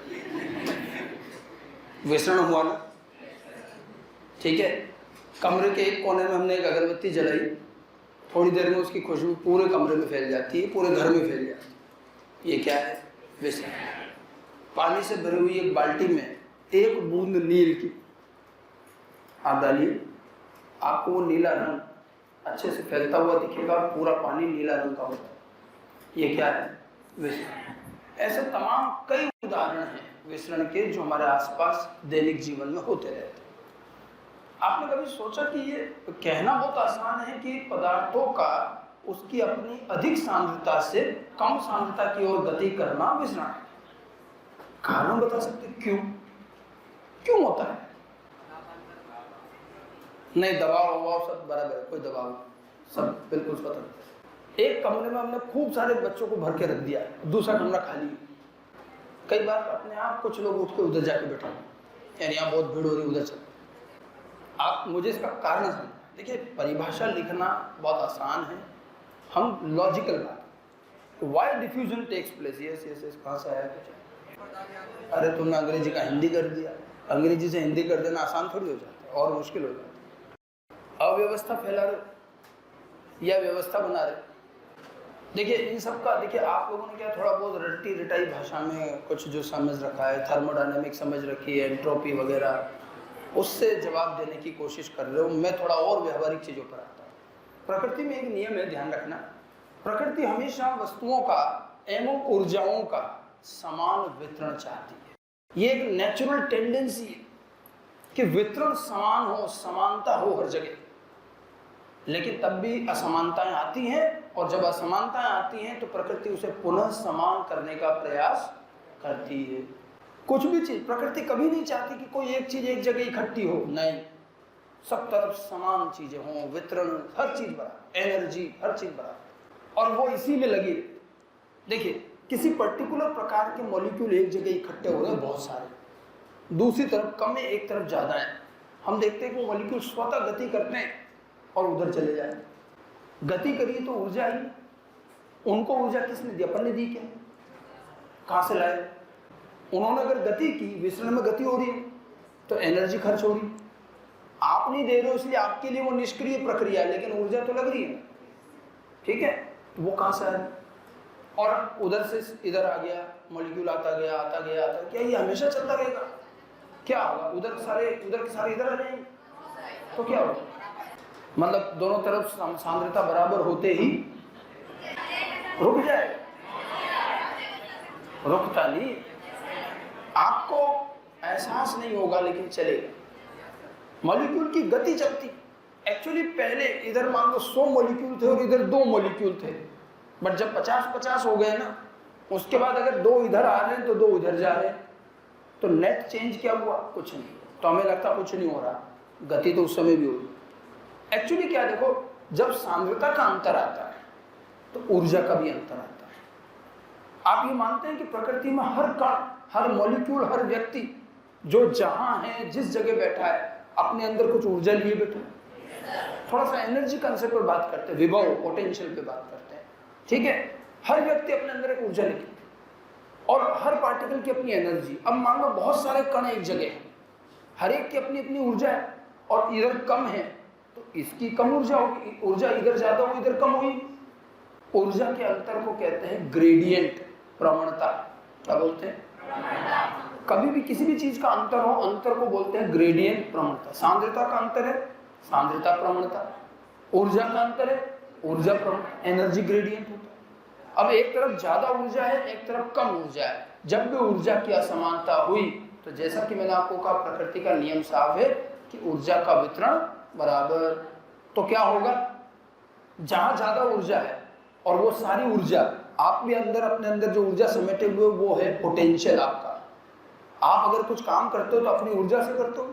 वेस्टर्न हुआ ना? ठीक है, कमरे के एक कोने में हमने एक अगरबत्ती जलाई, थोड़ी देर में उसकी खुशबू पूरे कमरे में फैल जाती है, पूरे घर में फैल जाती है। ये क्या है? वेस्टर्न। पानी से भरी हुई एक बाल्टी में एक बूंद नील की आप डालिए, आपको वो नीला रंग अच्छे से फैलता हुआ दिखेगा, पूरा पानी नीला रंग का होता है। ये क्या है? वेस्टर्न। ऐसे तमाम कई उदाहरण हैं वेस्टर्न के जो हमारे आसपास दैनिक जीवन में होते रहते हैं। आपने कभी सोचा कि ये कहना बहुत आसान है कि पदार्थों का उसकी अपनी अधिक सांद्रता से कम सांद्रता की ओर गति करना वेस्टर्न है? कारण बता सकते क्यों? क्यों होता है? नहीं, दबाव वबाव सब बराबर है, कोई दबाव नहीं, सब बिल्कुल स्वतंत्र। एक कमरे में हमने खूब सारे बच्चों को भर के रख दिया, दूसरा कमरा खाली। कई बार अपने आप कुछ लोग उठ के उधर जाके बैठे, यानी यहाँ बहुत भीड़ हो रही, उधर चल। आप मुझे इसका कारण समझ। देखिए, परिभाषा लिखना बहुत आसान है, हम लॉजिकल बात। Why diffusion takes place? Yes yes yes, कहाँ से आया कुछ? अरे तुमने अंग्रेजी का हिंदी कर दिया। अंग्रेजी से हिंदी कर देना आसान थोड़ी हो जाता है, और मुश्किल हो जाता है। अव्यवस्था फैला रहे या व्यवस्था बना रहे। देखिए इन सब का, देखिए आप लोगों ने क्या थोड़ा बहुत रट्टी रटाई भाषा में कुछ जो समझ रखा है, थर्मोडायनेमिक समझ रखी है, एंट्रोपी वगैरह, उससे जवाब देने की कोशिश कर रहे हो। मैं थोड़ा और व्यवहारिक चीज़ों पर आता हूँ। प्रकृति में एक नियम है, ध्यान रखना। प्रकृति हमेशा वस्तुओं का एवं ऊर्जाओं का समान वितरण चाहती है। ये एक नेचुरल टेंडेंसी है कि वितरण समान हो, समानता हो हर जगह। लेकिन तब भी असमानताएं आती हैं, और जब असमानताएं आती हैं तो प्रकृति उसे पुनः समान करने का प्रयास करती है। कुछ भी चीज प्रकृति कभी नहीं चाहती कि कोई एक चीज एक जगह इकट्ठी हो, नहीं, सब तरफ समान चीजें हों, वितरण, हर चीज बराबर, एनर्जी हर चीज बराबर, और वो इसी में लगी। देखिए किसी पर्टिकुलर प्रकार के मॉलिक्यूल एक जगह इकट्ठे हो रहे हैं बहुत सारे, दूसरी तरफ कम है, एक तरफ ज्यादा है। हम देखते हैं कि वो मॉलिक्यूल स्वतः गति करते हैं और उधर चले जाए। गति करिए तो ऊर्जा आई, उनको ऊर्जा किसने दी? अपन ने दी क्या? कहाँ से लाए? उन्होंने अगर गति की, विसरण में गति हो रही है तो एनर्जी खर्च हो रही। आप नहीं दे रहे हो इसलिए आपके लिए वो निष्क्रिय प्रक्रिया, लेकिन ऊर्जा तो लग रही है। ठीक है, तो वो कहाँ से आ रही? और उधर से इधर आ गया मॉलिक्यूल, आता गया आता गया आता, क्या ये हमेशा चलता रहेगा? क्या होगा? उधर के सारे इधर आ जाएंगे तो क्या होगा? मतलब दोनों तरफ सांद्रता बराबर होते ही रुक जाए? रुकता नहीं। आपको एहसास नहीं होगा लेकिन चलेगा। मॉलिक्यूल की गति चलती। एक्चुअली पहले इधर मान लो 100 मॉलिक्यूल थे और इधर 2 मॉलिक्यूल थे, बट जब 50-50 हो गए ना, उसके बाद अगर 2 इधर आ रहे हैं तो 2 उधर जा रहे हैं, तो नेट चेंज क्या हुआ? कुछ नहीं। तो हमें लगता कुछ नहीं हो रहा, गति तो उस समय भी हुई। एक्चुअली क्या, देखो, जब सांद्रता का अंतर आता है तो ऊर्जा का भी अंतर आता है। आप ये मानते हैं कि प्रकृति में हर कण, हर मॉलिक्यूल, हर व्यक्ति जो जहां है, जिस जगह बैठा है, अपने अंदर कुछ ऊर्जा लिए बैठा है? थोड़ा सा एनर्जी कंसेप्ट पर बात करते हैं, विभव पोटेंशियल पे बात करते हैं। ठीक है, हर व्यक्ति अपने अंदर एक ऊर्जा लेके और हर पार्टिकल की अपनी एनर्जी। अब मान लो बहुत सारे कण एक जगह है, हर एक की अपनी अपनी ऊर्जा है और इधर कम है तो इसकी कम ऊर्जा होगी, ऊर्जा इधर ज्यादा हुई इधर कम हुई। ऊर्जा के अंतर को कहते हैं ग्रेडियंट, प्रवणता। क्या बोलते हैं? कभी भी किसी भी चीज का अंतर हो, अंतर को बोलते हैं ग्रेडियंट, प्रवणता। सांद्रता का अंतर है, सांद्रता प्रवणता। ऊर्जा का अंतर है, ऊर्जा प्रवणता। एनर्जी ग्रेडियंट होता है। अब एक तरफ ज्यादा ऊर्जा है, एक तरफ कम ऊर्जा है। जब भी ऊर्जा की असमानता हुई तो जैसा कि मैंने आपको कहा, प्रकृति का नियम साफ है कि ऊर्जा का वितरण बराबर। तो क्या होगा, जहां ज्यादा ऊर्जा है और वो सारी ऊर्जा आप भी अंदर अपने अंदर जो ऊर्जा समेटे हुए वो है पोटेंशियल आपका। आप अगर कुछ काम करते हो तो अपनी ऊर्जा से करते हो,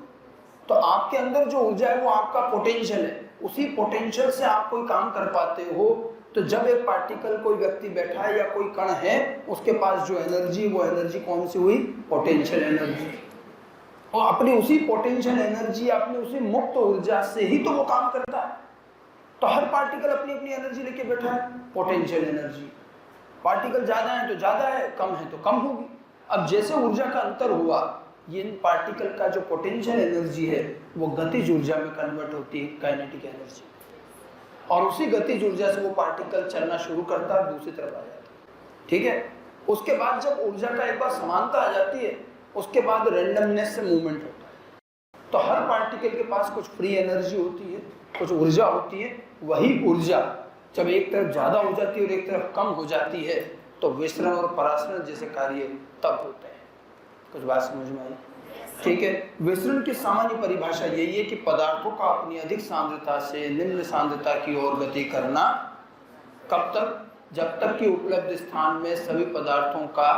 तो आपके अंदर जो ऊर्जा है वो आपका पोटेंशियल है। उसी पोटेंशियल से आप कोई काम कर पाते हो। तो जब एक पार्टिकल, कोई व्यक्ति बैठा है या कोई कण है, उसके पास जो एनर्जी, वो एनर्जी कौन सी हुई? Potential energy. और अपनी उसी पोटेंशियल एनर्जी, अपनी उसी मुक्त ऊर्जा से ही तो वो काम करता है। तो हर पार्टिकल अपनी अपनी एनर्जी लेके बैठा है, पोटेंशियल एनर्जी। पार्टिकल ज्यादा है तो ज्यादा है, कम है तो कम होगी। अब जैसे ऊर्जा का अंतर हुआ, ये पार्टिकल का जो पोटेंशियल एनर्जी है वो गतिज ऊर्जा में कन्वर्ट होती है, काइनेटिक एनर्जी। और उसी गतिज ऊर्जा से वो पार्टिकल चलना शुरू करता है, दूसरी तरफ आ जाता है। ठीक है, उसके बाद जब ऊर्जा का एक बार समानता आ जाती है, उसके बाद रैंडमनेस से मूवमेंट होता है। तो हर पार्टिकल के पास कुछ फ्री एनर्जी होती है, कुछ ऊर्जा होती है। वही ऊर्जा जब एक तरफ ज्यादा हो जाती है और एक तरफ कम हो जाती है तो विसरण और परासरण जैसे कार्य तब होते हैं। कुछ बात समझ में आई? ठीक है, विसरण की सामान्य परिभाषा यही है कि पदार्थों का अपनी अधिक सांद्रता से निम्न सांद्रता की ओर गति करना। कब तक? जब तक कि उपलब्ध स्थान में सभी पदार्थों का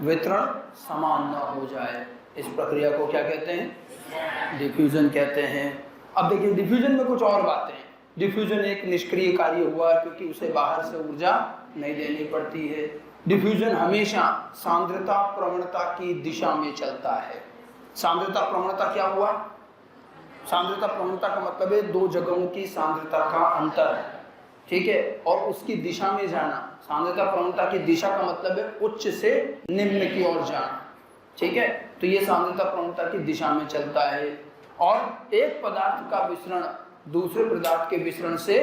वितरण समान न हो जाए। इस प्रक्रिया को क्या कहते हैं? डिफ्यूजन कहते हैं। अब देखिए, डिफ्यूजन में कुछ और बातें हैं। डिफ्यूजन एक निष्क्रिय कार्य हुआ क्योंकि उसे बाहर से ऊर्जा नहीं देनी पड़ती है। डिफ्यूजन हमेशा सांद्रता प्रवणता की दिशा में चलता है। सांद्रता प्रवणता क्या हुआ? सांद्रता प्रवणता का मतलब है दो जगहों की सांद्रता का अंतर, ठीक है, और उसकी दिशा में जाना। सांद्रता प्रवणता की दिशा का मतलब है उच्च से निम्न की ओर जाना। ठीक है, तो ये सांद्रता प्रवणता की दिशा में चलता है। और एक पदार्थ का विसरण दूसरे पदार्थ के विसरण से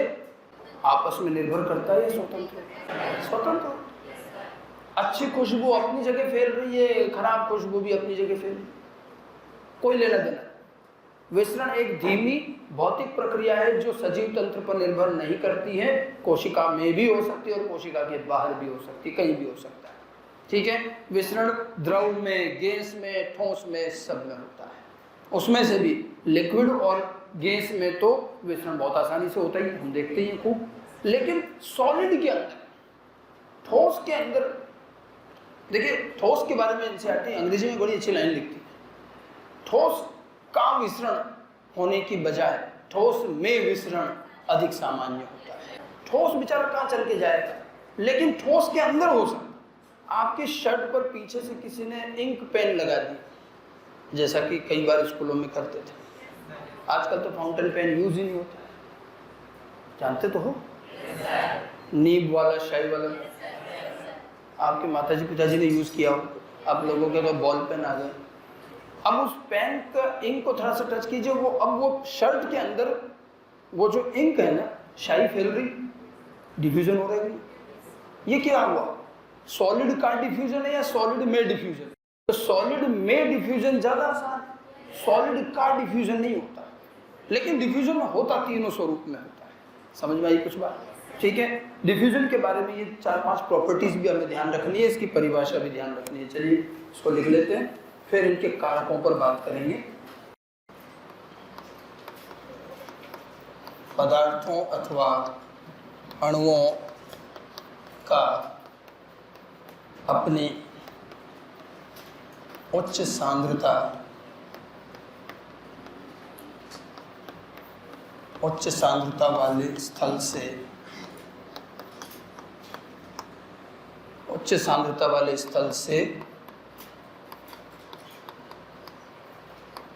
आपस में निर्भर करता है, स्वतंत्र स्वतंत्र। अच्छी खुशबू अपनी जगह फैल रही है, खराब खुशबू भी अपनी जगह फैल रही है, कोई लेना देना। विसरण एक धीमी भौतिक प्रक्रिया है जो सजीव तंत्र पर निर्भर नहीं करती है। कोशिका में भी हो सकती है और कोशिका के बाहर भी हो सकती है, कहीं भी हो सकता है। ठीक है, विसरण द्रव में, गैस में, ठोस में, सब में होता है। उसमें से भी लिक्विड और गैस में तो विसरण बहुत आसानी से होता ही, हम देखते ही खूब। लेकिन सॉलिड के अंदर, ठोस के अंदर, देखिए ठोस के बारे में एनसीईआरटी अंग्रेजी में बड़ी अच्छी लाइन लिखती है। ठोस का विसरण होने की बजाय ठोस में विसरण अधिक सामान्य होता है। ठोस बेचारा कहाँ चल के जाएगा, लेकिन ठोस के अंदर हो सकता। आपके शर्ट पर पीछे से किसी ने इंक पेन लगा दी, जैसा कि कई बार स्कूलों में करते थे। आजकल तो फाउंटेन पेन यूज ही नहीं होता, जानते तो हो, नीब वाला, शाई वाला। आपके माताजी पिताजी ने यूज किया हो, आप लोगों के तो बॉल पेन आ गए। अब उस पेन का इंक को थोड़ा सा टच कीजिए, वो अब वो शर्ट के अंदर वो जो इंक है ना, शाई फैल रही, डिफ्यूजन हो रहा है। ये क्या हुआ? सॉलिड का डिफ्यूजन है या सॉलिड में डिफ्यूजन? तो सॉलिड में डिफ्यूजन ज्यादा आसान, सॉलिड का डिफ्यूजन नहीं होता। लेकिन डिफ्यूजन होता तीनों स्वरूप में होता है। समझ में आई कुछ बात? ठीक है, डिफ्यूजन के बारे में ये 4-5 प्रॉपर्टीज भी हमें ध्यान रखनी है, इसकी परिभाषा भी ध्यान रखनी है। चलिए इसको लिख लेते हैं, फिर इनके कारकों पर बात करेंगे। पदार्थों अथवा अणुओं का अपनी उच्च सांद्रता वाले स्थल से उच्च सांद्रता वाले स्थल से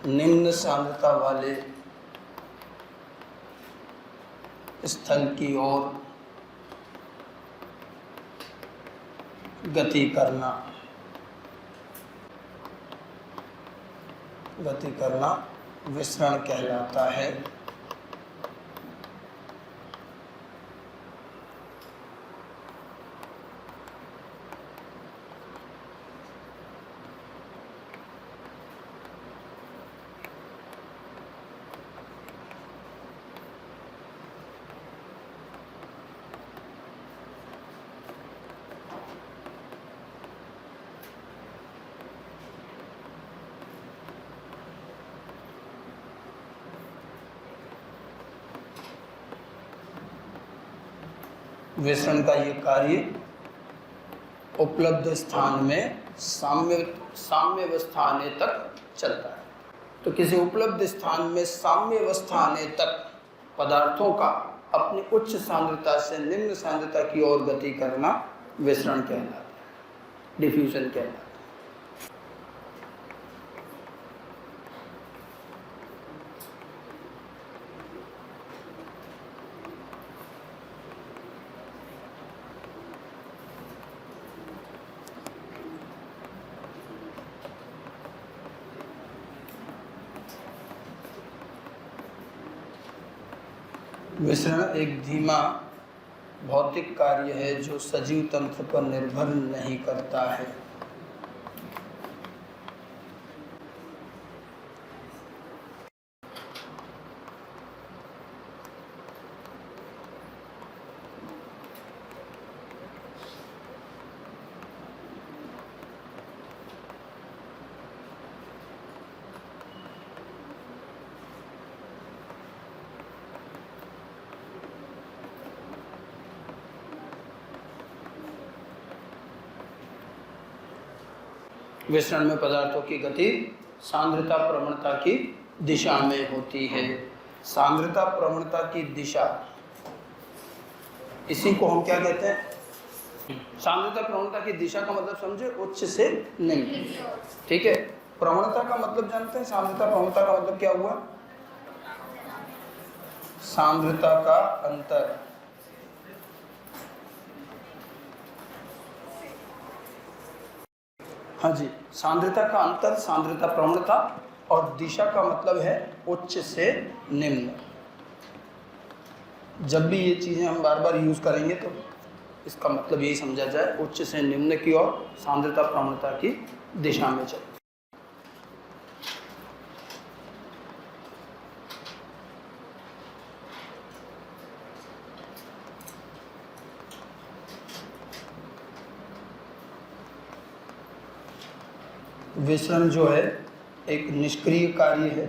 निम्न सांद्रता वाले स्थल की ओर गति करना, विसरण कहलाता है। विसरण का ये कार्य उपलब्ध स्थान में साम्यावस्था आने तक चलता है। तो किसी उपलब्ध स्थान में साम्यावस्था आने तक पदार्थों का अपनी उच्च सांद्रता से निम्न सांद्रता की ओर गति करना विसरण कहलाता है, डिफ्यूजन कहलाता है। विसरण एक धीमा भौतिक कार्य है जो सजीव तंत्र पर निर्भर नहीं करता है। विसरण में पदार्थों की गति सांद्रता प्रवणता की दिशा में होती है। सांद्रता प्रवणता की दिशा, इसी को हम क्या कहते हैं? सांद्रता प्रवणता की दिशा का मतलब समझे, उच्च से निम्न। ठीक है, प्रवणता का मतलब जानते हैं? सांद्रता प्रवणता का मतलब क्या हुआ? सांद्रता का अंतर, हाँ जी, सांद्रता का अंतर, सांद्रता प्रवणता, और दिशा का मतलब है उच्च से निम्न। जब भी ये चीज़ें हम बार बार यूज़ करेंगे तो इसका मतलब यही समझा जाए, उच्च से निम्न की ओर सांद्रता प्रवणता की दिशा में चले। विसरण जो है एक निष्क्रिय कार्य है,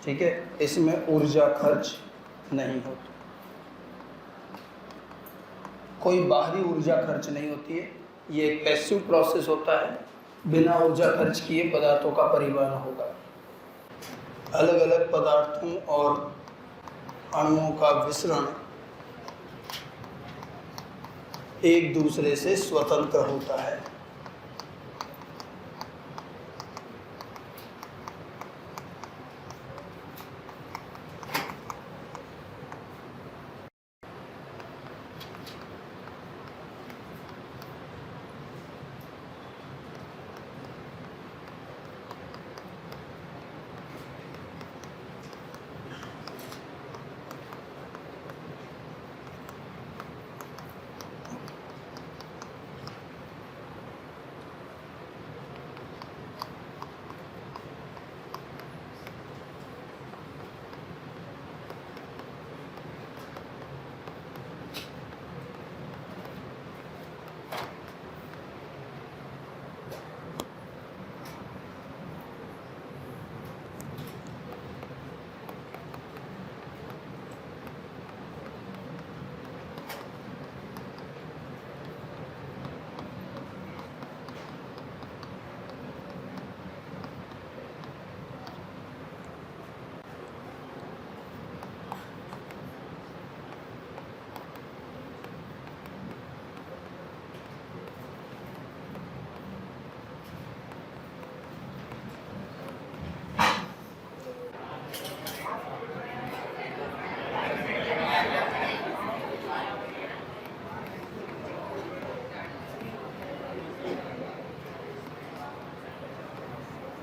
ठीक है, इसमें ऊर्जा खर्च नहीं होती, कोई बाहरी ऊर्जा खर्च नहीं होती है। ये एक पैसिव प्रोसेस होता है, बिना ऊर्जा खर्च किए पदार्थों का परिवहन होगा। अलग अलग पदार्थों और अणुओं का विसरण एक दूसरे से स्वतंत्र होता है।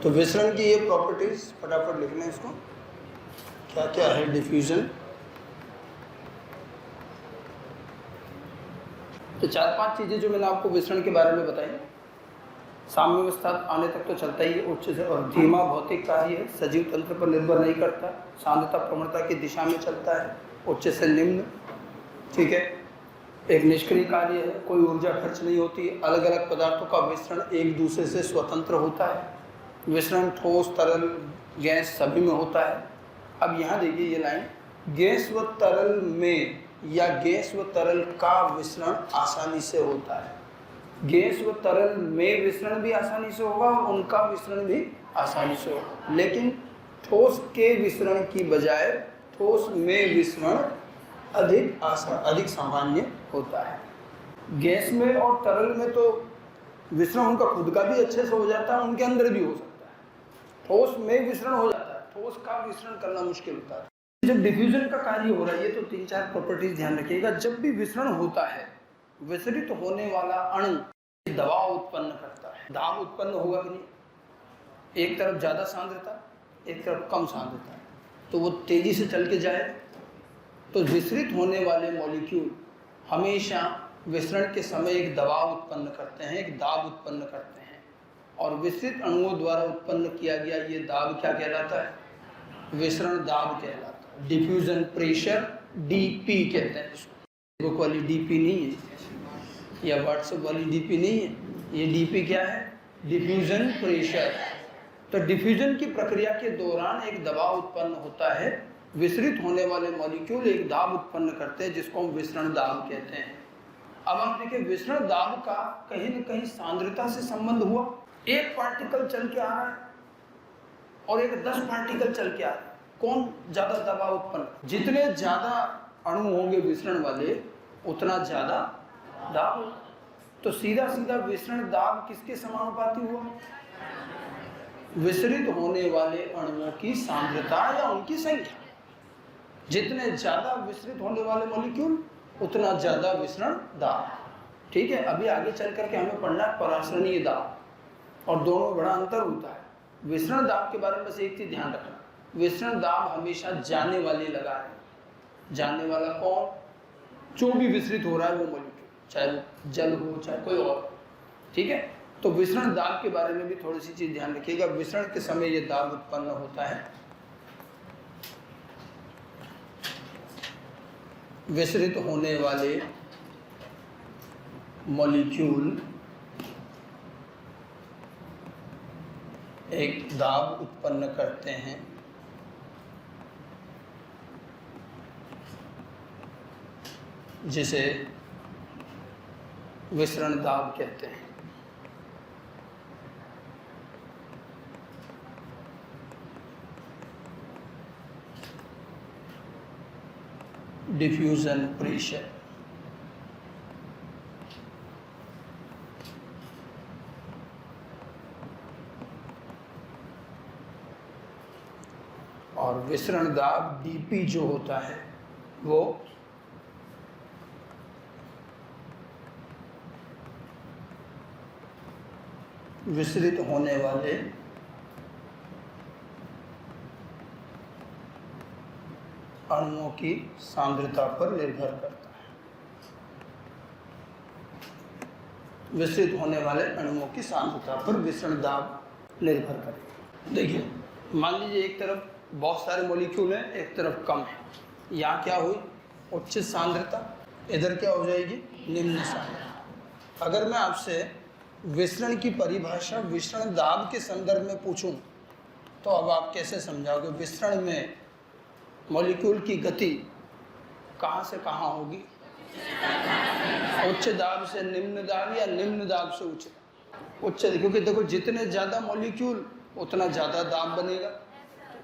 तो विसरण की ये प्रॉपर्टीज फटाफट लिख लें इसको, क्या क्या है डिफ्यूजन। तो 4-5 चीज़ें जो मैंने आपको विसरण के बारे में बताई। साम्यावस्था आने तक तो चलता ही है, उच्च से और धीमा भौतिक कार्य है, सजीव तंत्र पर निर्भर नहीं करता, सांद्रता प्रवणता की दिशा में चलता है, उच्च से निम्न, ठीक है। एक निष्क्रिय कार्य है, कोई ऊर्जा खर्च नहीं होती, अलग अलग पदार्थों का विसरण एक दूसरे से स्वतंत्र होता है। विसरण ठोस, तरल, गैस सभी में होता है। अब यहाँ देखिए ये लाइन, गैस व तरल में या गैस व तरल का विसरण आसानी से होता है। गैस व तरल में विसरण भी आसानी से होगा और उनका विसरण भी आसानी से होगा, लेकिन ठोस के विसरण की बजाय ठोस में विसरण अधिक सामान्य होता है। गैस में और तरल में तो विसरण उनका खुद का भी अच्छे से हो जाता है, उनके अंदर भी हो सकता है। ठोस में विसरण हो जाता है, ठोस का विसरण करना मुश्किल होता है। जब डिफ्यूजन का कार्य हो रहा है, ये तो 3-4 प्रॉपर्टीज ध्यान रखिएगा। जब भी विसरण होता है, विसरित होने वाला अणु दबाव उत्पन्न करता है। दाब उत्पन्न होगा कि नहीं, एक तरफ ज़्यादा सांद्रता, एक तरफ कम सांद्रता है, तो वो तेजी से चल के जाए। तो विसरित होने वाले मॉलिक्यूल हमेशा विसरण के समय एक दबाव उत्पन्न करते हैं, एक दाब उत्पन्न करते हैं, और विसरित अणुओं द्वारा उत्पन्न किया गया ये दाब क्या कहलाता है? विसरण दाब कहलाता है। डिफ्यूजन प्रेशर डीपी कहते हैं इसको। बुक वाली डीपी नहीं है या व्हाट्सएप वाली डीपी नहीं है, ये डीपी क्या है? Diffusion pressure. तो डिफ्यूजन की प्रक्रिया के दौरान एक दबाव उत्पन्न होता है, विसरित होने वाले मॉलिक्यूल एक दाब उत्पन्न करते हैं जिसको हम विसरण दाब कहते हैं। अब हम देखिए विसरण दाब का कहीं न कहीं सांद्रता से संबंध हुआ। एक पार्टिकल चल के आ रहा है और एक 10 पार्टिकल चल के आ रहा है, कौन ज्यादा दबाव उत्पन्न? जितने ज्यादा अणु होंगे विसरण वाले उतना ज्यादा दाब। तो सीधा सीधा विसरण दाब किसके समानुपाती हुआ? विसरित होने वाले अणुओं की सांद्रता या उनकी संख्या। जितने ज्यादा विसरित होने वाले मॉलिक्यूल उतना ज्यादा विसरण दाब। ठीक है, अभी आगे चल करके हमें पढ़ना है परासरणीय दाब, और दोनों में बड़ा अंतर होता है। विसरण दाब के बारे में बस एक चीज ध्यान रखना, विसरण दाब हमेशा जाने वाले लगा है। जाने वाला कौन? जो भी विसरित हो रहा है वो मॉलिक्यूल, चाहे जल हो चाहे कोई और। ठीक है, तो विसरण दाब के बारे में भी थोड़ी सी चीज ध्यान रखिएगा। विसरण के समय ये दाब उत्पन्न होता है। विसरित होने वाले मॉलिक्यूल एक दाब उत्पन्न करते हैं जिसे विसरण दाब कहते हैं। Diffusion pressure. और विसरण दाब डीपी जो होता है वो विसरित होने वाले अणुओं की सांद्रता पर निर्भर करता है। विसरित होने वाले अणुओं की सांद्रता पर विसरण दाब निर्भर करेगा। देखिए, मान लीजिए एक तरफ बहुत सारे मॉलिक्यूल हैं, एक तरफ कम है। यहाँ क्या हुई? उच्च सांद्रता, इधर क्या हो जाएगी? निम्न सांद्रता। अगर मैं आपसे विसरण की परिभाषा विसरण दाब के संदर्भ में पूछूं तो अब आप कैसे समझाओगे? विसरण में मॉलिक्यूल की गति कहाँ से कहाँ होगी? उच्च दाब से निम्न दाब या निम्न दाब से उच्च? उच्च, क्योंकि देखो जितने ज़्यादा मॉलिक्यूल उतना ज़्यादा दाब बनेगा।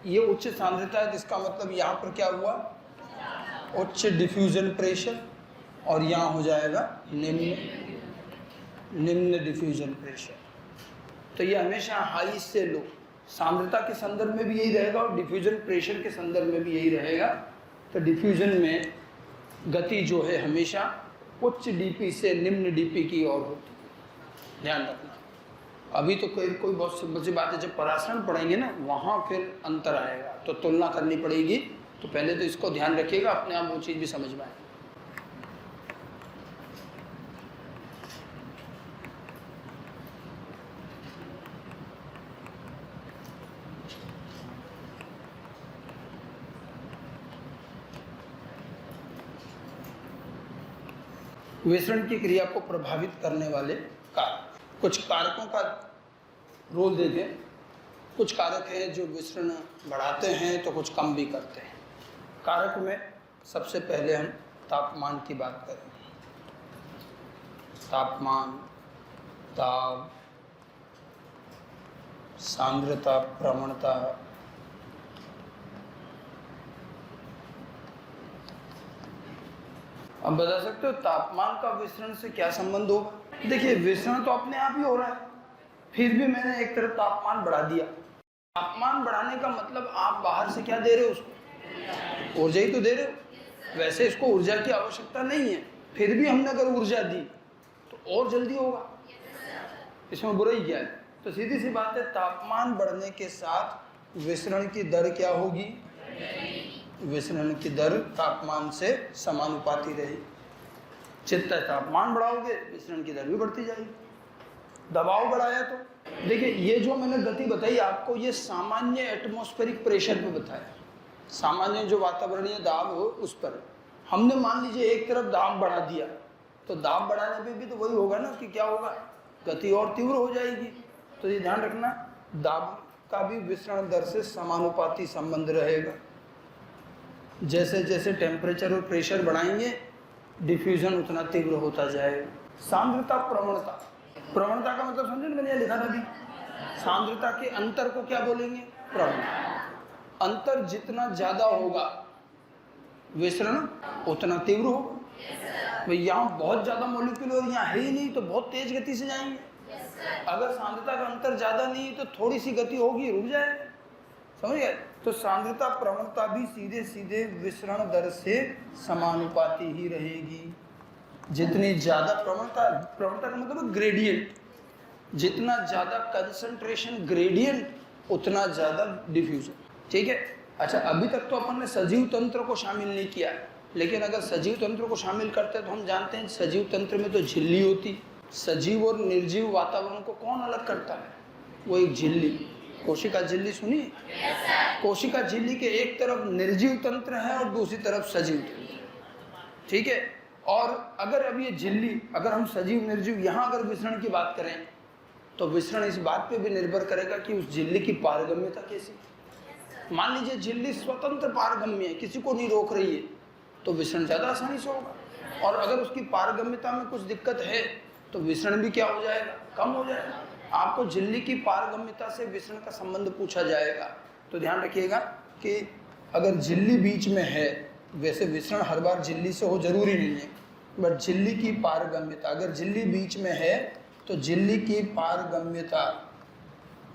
ये उच्च सांद्रता है, जिसका मतलब यहाँ पर क्या हुआ? उच्च डिफ्यूजन प्रेशर, और यहाँ हो जाएगा निम्न डिफ्यूजन प्रेशर। तो ये हमेशा हाई से लो, सांद्रता के संदर्भ में भी यही रहेगा और डिफ्यूजन प्रेशर के संदर्भ में भी यही रहेगा। तो डिफ्यूजन में गति जो है हमेशा उच्च डीपी से निम्न डीपी की ओर होती है, ध्यान रखना। अभी तो कोई बहुत सिंपल सी बात है, जब पराशरण पढ़ेंगे ना वहाँ फिर अंतर आएगा, तो तुलना करनी पड़ेगी। तो पहले तो इसको ध्यान रखिएगा, अपने आप वो चीज़ भी समझ में आए। विसरण की क्रिया को प्रभावित करने वाले कारक, कुछ कारकों का रोल देखें। कुछ कारक हैं जो विसरण बढ़ाते हैं तो कुछ कम भी करते हैं। कारक में सबसे पहले हम तापमान की बात करें। तापमान, ताप, सांद्रता, प्रवणता, अब बता सकते हो तापमान का विसरण से क्या संबंध होगा? देखिए विसरण तो अपने आप ही हो रहा है, फिर भी मैंने एक तरफ तापमान बढ़ा दिया। तापमान बढ़ाने का मतलब आप बाहर से क्या दे रहे हो उसको? ऊर्जा ही तो दे रहे हो। वैसे इसको ऊर्जा की आवश्यकता नहीं है, फिर भी हमने अगर ऊर्जा दी तो और जल्दी होगा, इसमें बुरा ही क्या है? तो सीधी सी बात है, तापमान बढ़ने के साथ विसरण की दर क्या होगी? विसरण की दर तापमान से समानुपाती रहेगी। जितना तापमान बढ़ाओगे विसरण की दर भी बढ़ती जाएगी। दबाव बढ़ाया तो देखिए, ये जो मैंने गति बताई आपको, ये सामान्य एटमॉस्फेरिक प्रेशर पे बताया, सामान्य जो वातावरणीय दाब हो उस पर। हमने मान लीजिए एक तरफ दाब बढ़ा दिया, तो दाब बढ़ाने पे भी तो वही होगा ना कि क्या होगा? गति और तीव्र हो जाएगी। तो ये ध्यान रखना, दाब का भी विसरण दर से समानुपाती संबंध रहेगा। जैसे जैसे टेम्परेचर और प्रेशर बढ़ाएंगे डिफ्यूजन उतना तीव्र होता जाएगा। सांद्रता, प्रवणता, प्रवणता का मतलब समझे ना, मैंने लिखा था अभी। सांद्रता के अंतर को क्या बोलेंगे? प्रवणता। अंतर जितना ज्यादा होगा विसरण उतना तीव्र होगा। भाई यहाँ बहुत ज्यादा मॉलिक्यूल और यहाँ है ही नहीं, तो बहुत तेज गति से जाएंगे। अगर सांद्रता का अंतर ज्यादा नहीं तो थोड़ी सी गति होगी, रुक जाएगा। समझ गए? तो सांद्रता, प्रवणता भी सीधे सीधे विसरण दर से समानुपाती ही रहेगी। जितनी ज्यादा प्रवणता, प्रवणता का मतलब ग्रेडियंट, जितना ज्यादा कंसंट्रेशन ग्रेडियंट उतना ज्यादा डिफ्यूजन। ठीक है? अच्छा, अभी तक तो अपन ने सजीव तंत्र को शामिल नहीं किया, लेकिन अगर सजीव तंत्र को शामिल करते तो हम जानते हैं सजीव तंत्र में तो झिल्ली होती। सजीव और निर्जीव वातावरण को कौन अलग करता है? वो एक झिल्ली, कोशिका झिल्ली सुनी? कोशिका झिल्ली के एक तरफ निर्जीव तंत्र है और दूसरी तरफ सजीव तंत्र। ठीक है? और अगर अब ये झिल्ली, अगर हम सजीव निर्जीव यहाँ अगर विसरण की बात करें तो विसरण इस बात पे भी निर्भर करेगा कि उस झिल्ली की पारगम्यता कैसी। मान लीजिए झिल्ली स्वतंत्र पारगम्य है, किसी को नहीं रोक रही है, तो विसरण ज़्यादा आसानी से होगा। और अगर उसकी पारगम्यता में कुछ दिक्कत है तो विसरण भी क्या हो जाएगा? कम हो जाएगा। आपको झिल्ली की पारगम्यता से विसरण का संबंध पूछा जाएगा, तो ध्यान रखिएगा कि अगर झिल्ली बीच में है, वैसे विसरण हर बार झिल्ली से हो जरूरी नहीं है, बट झिल्ली की पारगम्यता, अगर झिल्ली बीच में है तो झिल्ली की पारगम्यता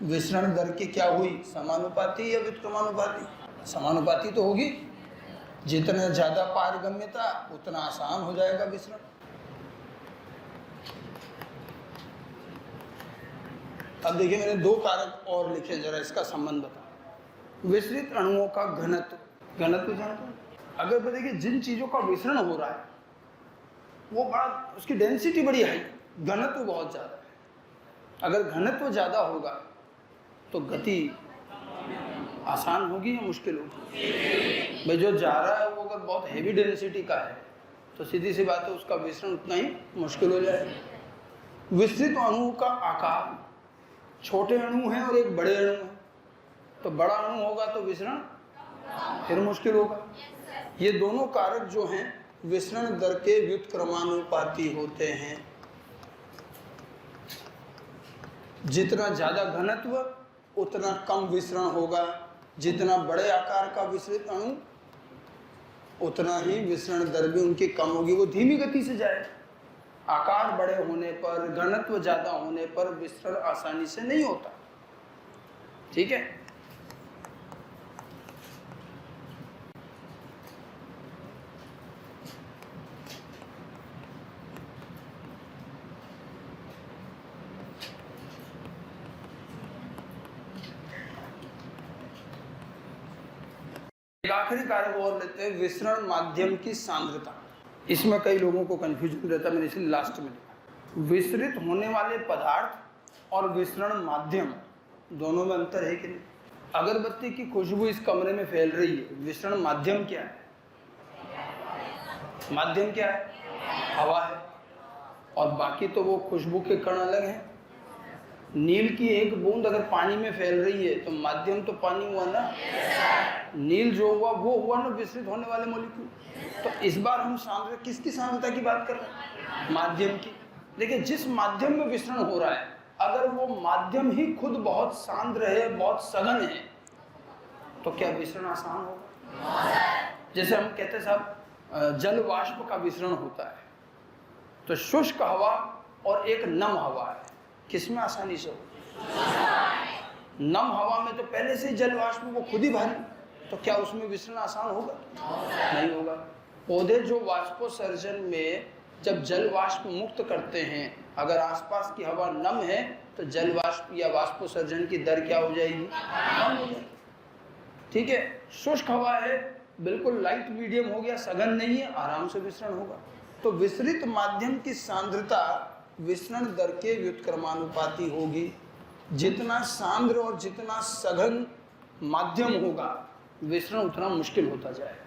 विसरण दर की क्या हुई? समानुपाती या व्युत्क्रमानुपाती? समानुपाती तो होगी। जितना ज्यादा पारगम्यता उतना आसान हो जाएगा विसरण। अब देखिए, मैंने दो कारक और लिखे, जरा इसका संबंध बता। विसरित अणुओं का घनत्व, घनत्व जानते हैं? अगर देखिए जिन चीजों का विसरण हो रहा है वो बड़ा, उसकी डेंसिटी बड़ी हाई, घनत्व बहुत ज्यादा है। अगर घनत्व ज्यादा होगा तो गति आसान होगी या मुश्किल होगी? भाई जो जा रहा है वो अगर बहुत हैवी डेंसिटी का है तो सीधी सी बात है उसका विसरण उतना ही मुश्किल हो जाएगा। विस्तृत अणु का आकार, छोटे अणु हैं और एक बड़े अणु है, तो बड़ा अणु होगा तो विसरण फिर मुश्किल होगा। ये दोनों कारक जो हैं विसरण दर के व्युत्क्रमानुपाती होते हैं। जितना ज्यादा घनत्व उतना कम विसरण होगा, जितना बड़े आकार का विसरित अणु उतना ही विसरण दर भी उनकी कम होगी, वो धीमी गति से जाए। आकार बड़े होने पर, घनत्व ज्यादा होने पर विसरण आसानी से नहीं होता। ठीक है? एक आखिरी कार्य और लेते हैं, विसरण माध्यम की सांद्रता। इसमें कई लोगों को कंफ्यूजन रहता है, मैंने इसलिए लास्ट में लिखा। विसरित होने वाले पदार्थ और विसरण माध्यम दोनों में अंतर है कि नहीं? अगरबत्ती की खुशबू इस कमरे में फैल रही है, विसरण माध्यम क्या है? माध्यम क्या है? हवा है। और बाकी तो वो खुशबू के कण अलग हैं। नील की एक बूंद अगर पानी में फैल रही है तो माध्यम तो पानी हुआ ना। नील जो हुआ वो हुआ ना विसरित होने वाले मॉलिक्यूल। तो इस बार हम सांद्रता, किसकी सांद्रता की बात कर रहे हैं? माध्यम की। देखिए, जिस माध्यम में विसरण हो रहा है, अगर वो माध्यम ही खुद बहुत सांद्र है, बहुत सघन है, तो क्या विसरण आसान होगा? जैसे हम कहते हैं साहब, जल वाष्प का विसरण होता है, तो शुष्क हवा और एक नम हवा है, किसमें आसानी से होगा? नम हवा में तो पहले से जल वाष्प वो खुद ही भारी, तो क्या उसमें विसरण आसान होगा? नहीं होगा। पौधे जो वाष्पोत्सर्जन में जब जल वाष्प मुक्त करते हैं, अगर आसपास की हवा नम है तो जल वाष्प या वाष्पोत्सर्जन की दर क्या हो जाएगी? कम हो जाएगी। ठीक है, शुष्क हवा है, बिल्कुल लाइट मीडियम हो गया, सघन नहीं है, आराम से विसरण होगा। तो विसरित माध्यम की सांद्रता विसरण दर के व्युत्क्रमानुपाती होगी। जितना सांद्र और जितना सघन माध्यम होगा, विसरण उतना मुश्किल होता जाएगा।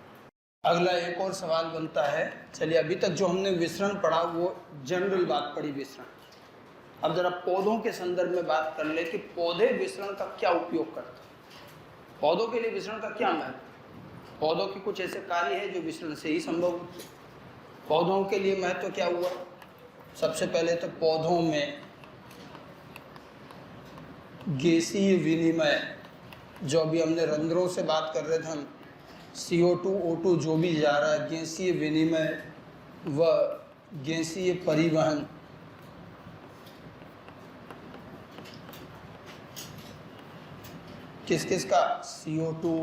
अगला एक और सवाल बनता है। चलिए, अभी तक जो हमने विसरण पढ़ा वो जनरल बात पढ़ी विसरण। अब जरा पौधों के संदर्भ में बात कर ले कि पौधे विसरण का क्या उपयोग करते हैं। पौधों के लिए विसरण का क्या महत्व? पौधों के कुछ ऐसे कार्य हैं जो विसरण से ही संभव होते हैं। पौधों के लिए महत्व क्या हुआ? सबसे पहले तो पौधों में गैसीय विनिमय, जो अभी हमने रंध्रों से बात कर रहे थे हम, CO2 O2 जो भी जा रहा है, गैसीय विनिमय व गैसीय परिवहन, किस किस का? CO2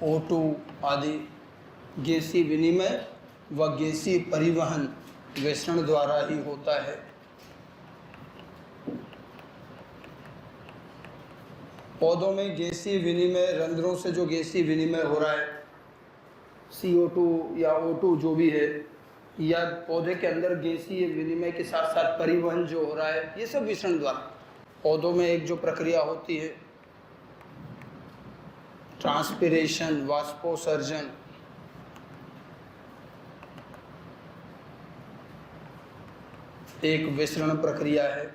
O2 आदि। गैसीय विनिमय व गैसीय परिवहन विसरण द्वारा ही होता है। पौधों में गैसीय विनिमय, रंध्रों से जो गैसीय विनिमय हो रहा है, CO2 या O2 जो भी है, या पौधे के अंदर गैसीय विनिमय के साथ साथ परिवहन जो हो रहा है, ये सब विसरण द्वारा। पौधों में एक जो प्रक्रिया होती है ट्रांसपिरेशन, वाष्पोत्सर्जन, एक विसरण प्रक्रिया है।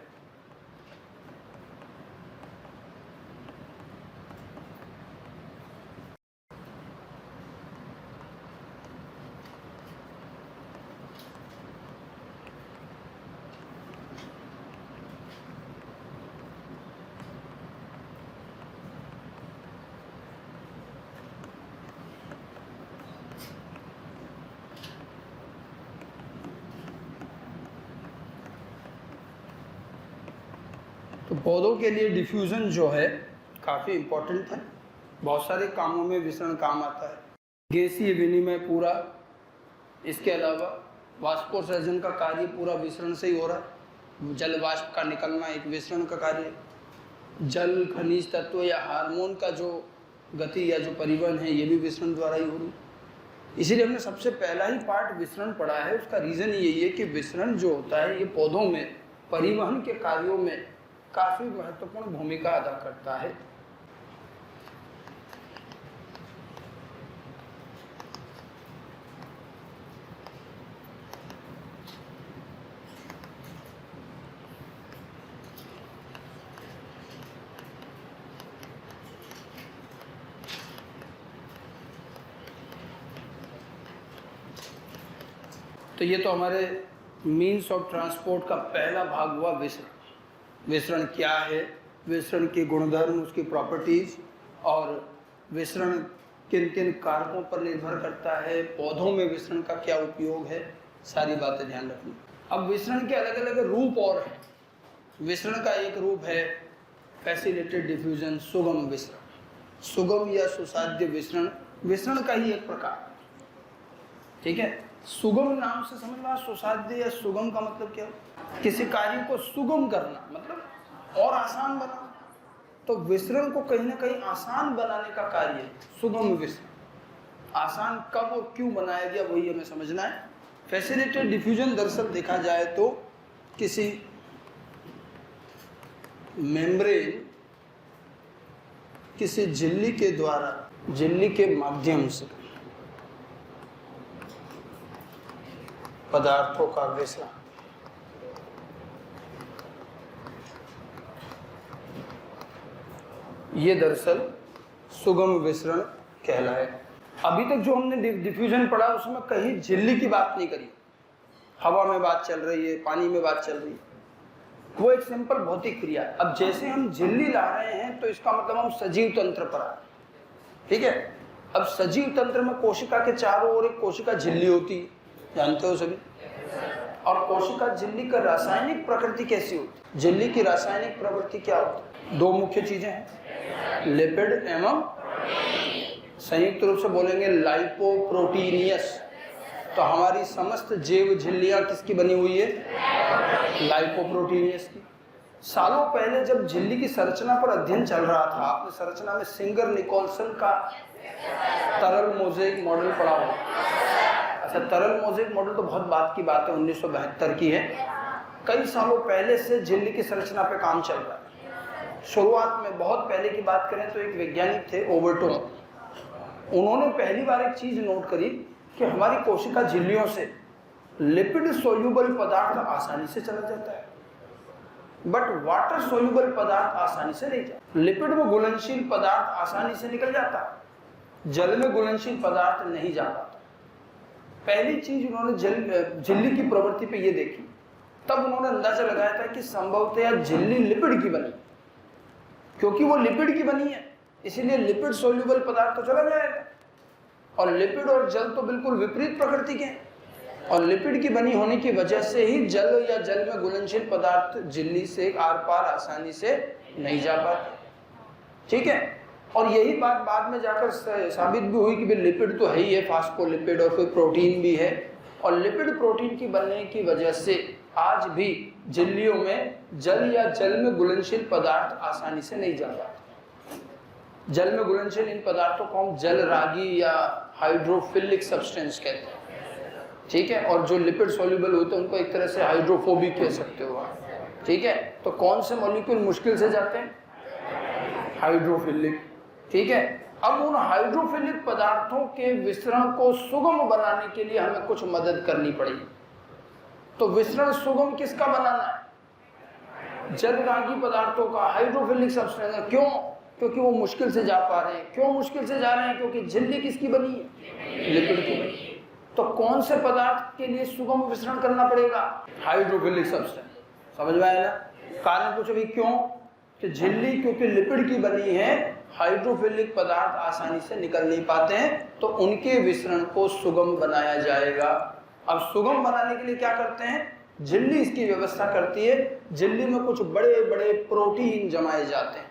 तो पौधों के लिए डिफ्यूज़न जो है काफ़ी इम्पोर्टेंट है, बहुत सारे कामों में विसरण काम आता है। गैसीय विनिमय पूरा, इसके अलावा वाष्पोत्सर्जन का कार्य पूरा विसरण से ही हो रहा है। जल वाष्प का निकलना एक विसरण का कार्य है। जल, खनिज तत्व या हार्मोन का जो गति या जो परिवहन है, ये भी विसरण द्वारा ही हो रही है। इसीलिए हमने सबसे पहला ही पार्ट विसरण पढ़ा है। उसका रीज़न यही है कि विसरण जो होता है ये पौधों में परिवहन के कार्यों में काफ़ी महत्वपूर्ण भूमिका अदा करता है। तो ये तो हमारे मीन्स ऑफ ट्रांसपोर्ट का पहला भाग हुआ विसरण। विसरण क्या है, विसरण के गुणधर्म, उसकी प्रॉपर्टीज़, और विसरण किन किन कारकों पर निर्भर करता है, पौधों में विसरण का क्या उपयोग है, सारी बातें ध्यान रखनी। अब विसरण के अलग अलग रूप और हैं। विसरण का एक रूप है फैसिलिटेड डिफ्यूजन, सुगम विसरण। सुगम या सुसाध्य विसरण विसरण का ही एक प्रकार। ठीक है, सुगम नाम से समझना। सुसाध्य या सुगम का मतलब क्या है? किसी कार्य को सुगम करना, मतलब और आसान बनाना। तो विसरण को कहीं ना कहीं आसान बनाने का कार्य सुगम विसरण। आसान कब और क्यों बनाया गया वही हमें समझना है। फैसिलिटेटेड डिफ्यूजन दरअसल देखा जाए तो किसी मेम्ब्रेन, किसी झिल्ली के द्वारा, झिल्ली के माध्यम से पदार्थों का विसरण, ये दरअसल सुगम विसरण कहलाए। अभी तक जो हमने डिफ्यूजन पढ़ा उसमें कहीं झिल्ली की बात नहीं करी। हवा में बात चल रही है, पानी में बात चल रही है, वो एक सिंपल भौतिक क्रिया है। अब जैसे हम झिल्ली ला रहे हैं तो इसका मतलब हम सजीव तंत्र पर आए, ठीक है। अब सजीव तंत्र में कोशिका के चारों ओर एक कोशिका झिल्ली होती है, जानते हो सभी। और कोशिका झिल्ली का रासायनिक प्रकृति कैसी होती है? झिल्ली की रासायनिक प्रवृत्ति क्या होती है? दो मुख्य चीजें हैं, लिपिड एवं संयुक्त रूप से बोलेंगे लाइपोप्रोटीनियस। तो हमारी समस्त जैव झिल्लियां किसकी बनी हुई है? लाइपोप्रोटीनियस की। सालों पहले जब झिल्ली की संरचना पर अध्ययन चल रहा था, आपने संरचना में सिंगर निकोलसन का तरल मोज़ेक मॉडल पढ़ा होगा। अच्छा, तरल मोज़ेक मॉडल तो बहुत बात की बात है, 1972 की है। कई सालों पहले से झिल्ली की संरचना पे काम चल रहा है। शुरुआत में बहुत पहले की बात करें तो एक वैज्ञानिक थे ओवरटोन, उन्होंने पहली बार एक चीज नोट करी कि हमारी कोशिका झिल्लियों से लिपिड सोल्यूबल पदार्थ आसानी से चला जाता है, बट वाटर सोल्यूबल पदार्थ आसानी से नहीं जाता। लिपिड में घुलनशील पदार्थ आसानी से निकल जाता है, जल में घुलनशील पदार्थ नहीं जा पाता। पहली चीज उन्होंने झिल्ली की प्रवृत्ति पे ये देखी, तब उन्होंने अंदाजा लगाया था कि संभवतः झिल्ली लिपिड की बनी, क्योंकि वो लिपिड की बनी है इसीलिए लिपिड सोल्यूबल पदार्थ तो चला जाएगा। और लिपिड और जल तो बिल्कुल विपरीत प्रकृति के हैं, और लिपिड की बनी होने की वजह से ही जल या जल में घुलनशील पदार्थ झिल्ली से आर पार आसानी से नहीं जा पाते, ठीक है। और यही बात बाद में जाकर साबित भी हुई कि लिपिड तो है ही है, फास्फोलिपिड, और फिर प्रोटीन भी है। और लिपिड प्रोटीन की बनने की वजह से आज भी झिल्लियों में जल या जल में घुलनशील पदार्थ आसानी से नहीं जा पाते। जल में घुलनशील इन पदार्थों को हम जलरागी या हाइड्रोफिलिक सब्सटेंस कहते हैं, ठीक है। और जो लिपिड सोल्यूबल होते हैं उनको एक तरह से हाइड्रोफोबिक कह सकते हो, ठीक है। तो कौन से मॉलिक्यूल मुश्किल से जाते हैं? हाइड्रोफिलिक, ठीक है। अब उन हाइड्रोफिलिक पदार्थों के विसरण को सुगम बनाने के लिए हमें कुछ मदद करनी पड़ेगी। तो विसरण सुगम किसका बनाना है? जलरागी पदार्थों का, हाइड्रोफिलिक सब्सटेंस। क्यों? क्योंकि वो मुश्किल से जा पा रहे हैं। क्यों मुश्किल से जा रहे हैं? क्योंकि झिल्ली किसकी बनी है? लिपिड की बनी। तो कौन से पदार्थ के लिए सुगम विसरण करना पड़ेगा? Hydrophilic substance. समझ में आया ना? कारण पूछो भी क्यों? कि झिल्ली क्योंकि लिपिड की बनी है, हाइड्रोफिलिक पदार्थ आसानी से निकल नहीं पाते हैं, तो उनके विसरण को सुगम बनाया जाएगा। अब सुगम बनाने के लिए क्या करते हैं? झिल्ली इसकी व्यवस्था करती है। झिल्ली में कुछ बड़े बड़े प्रोटीन जमाए जाते हैं।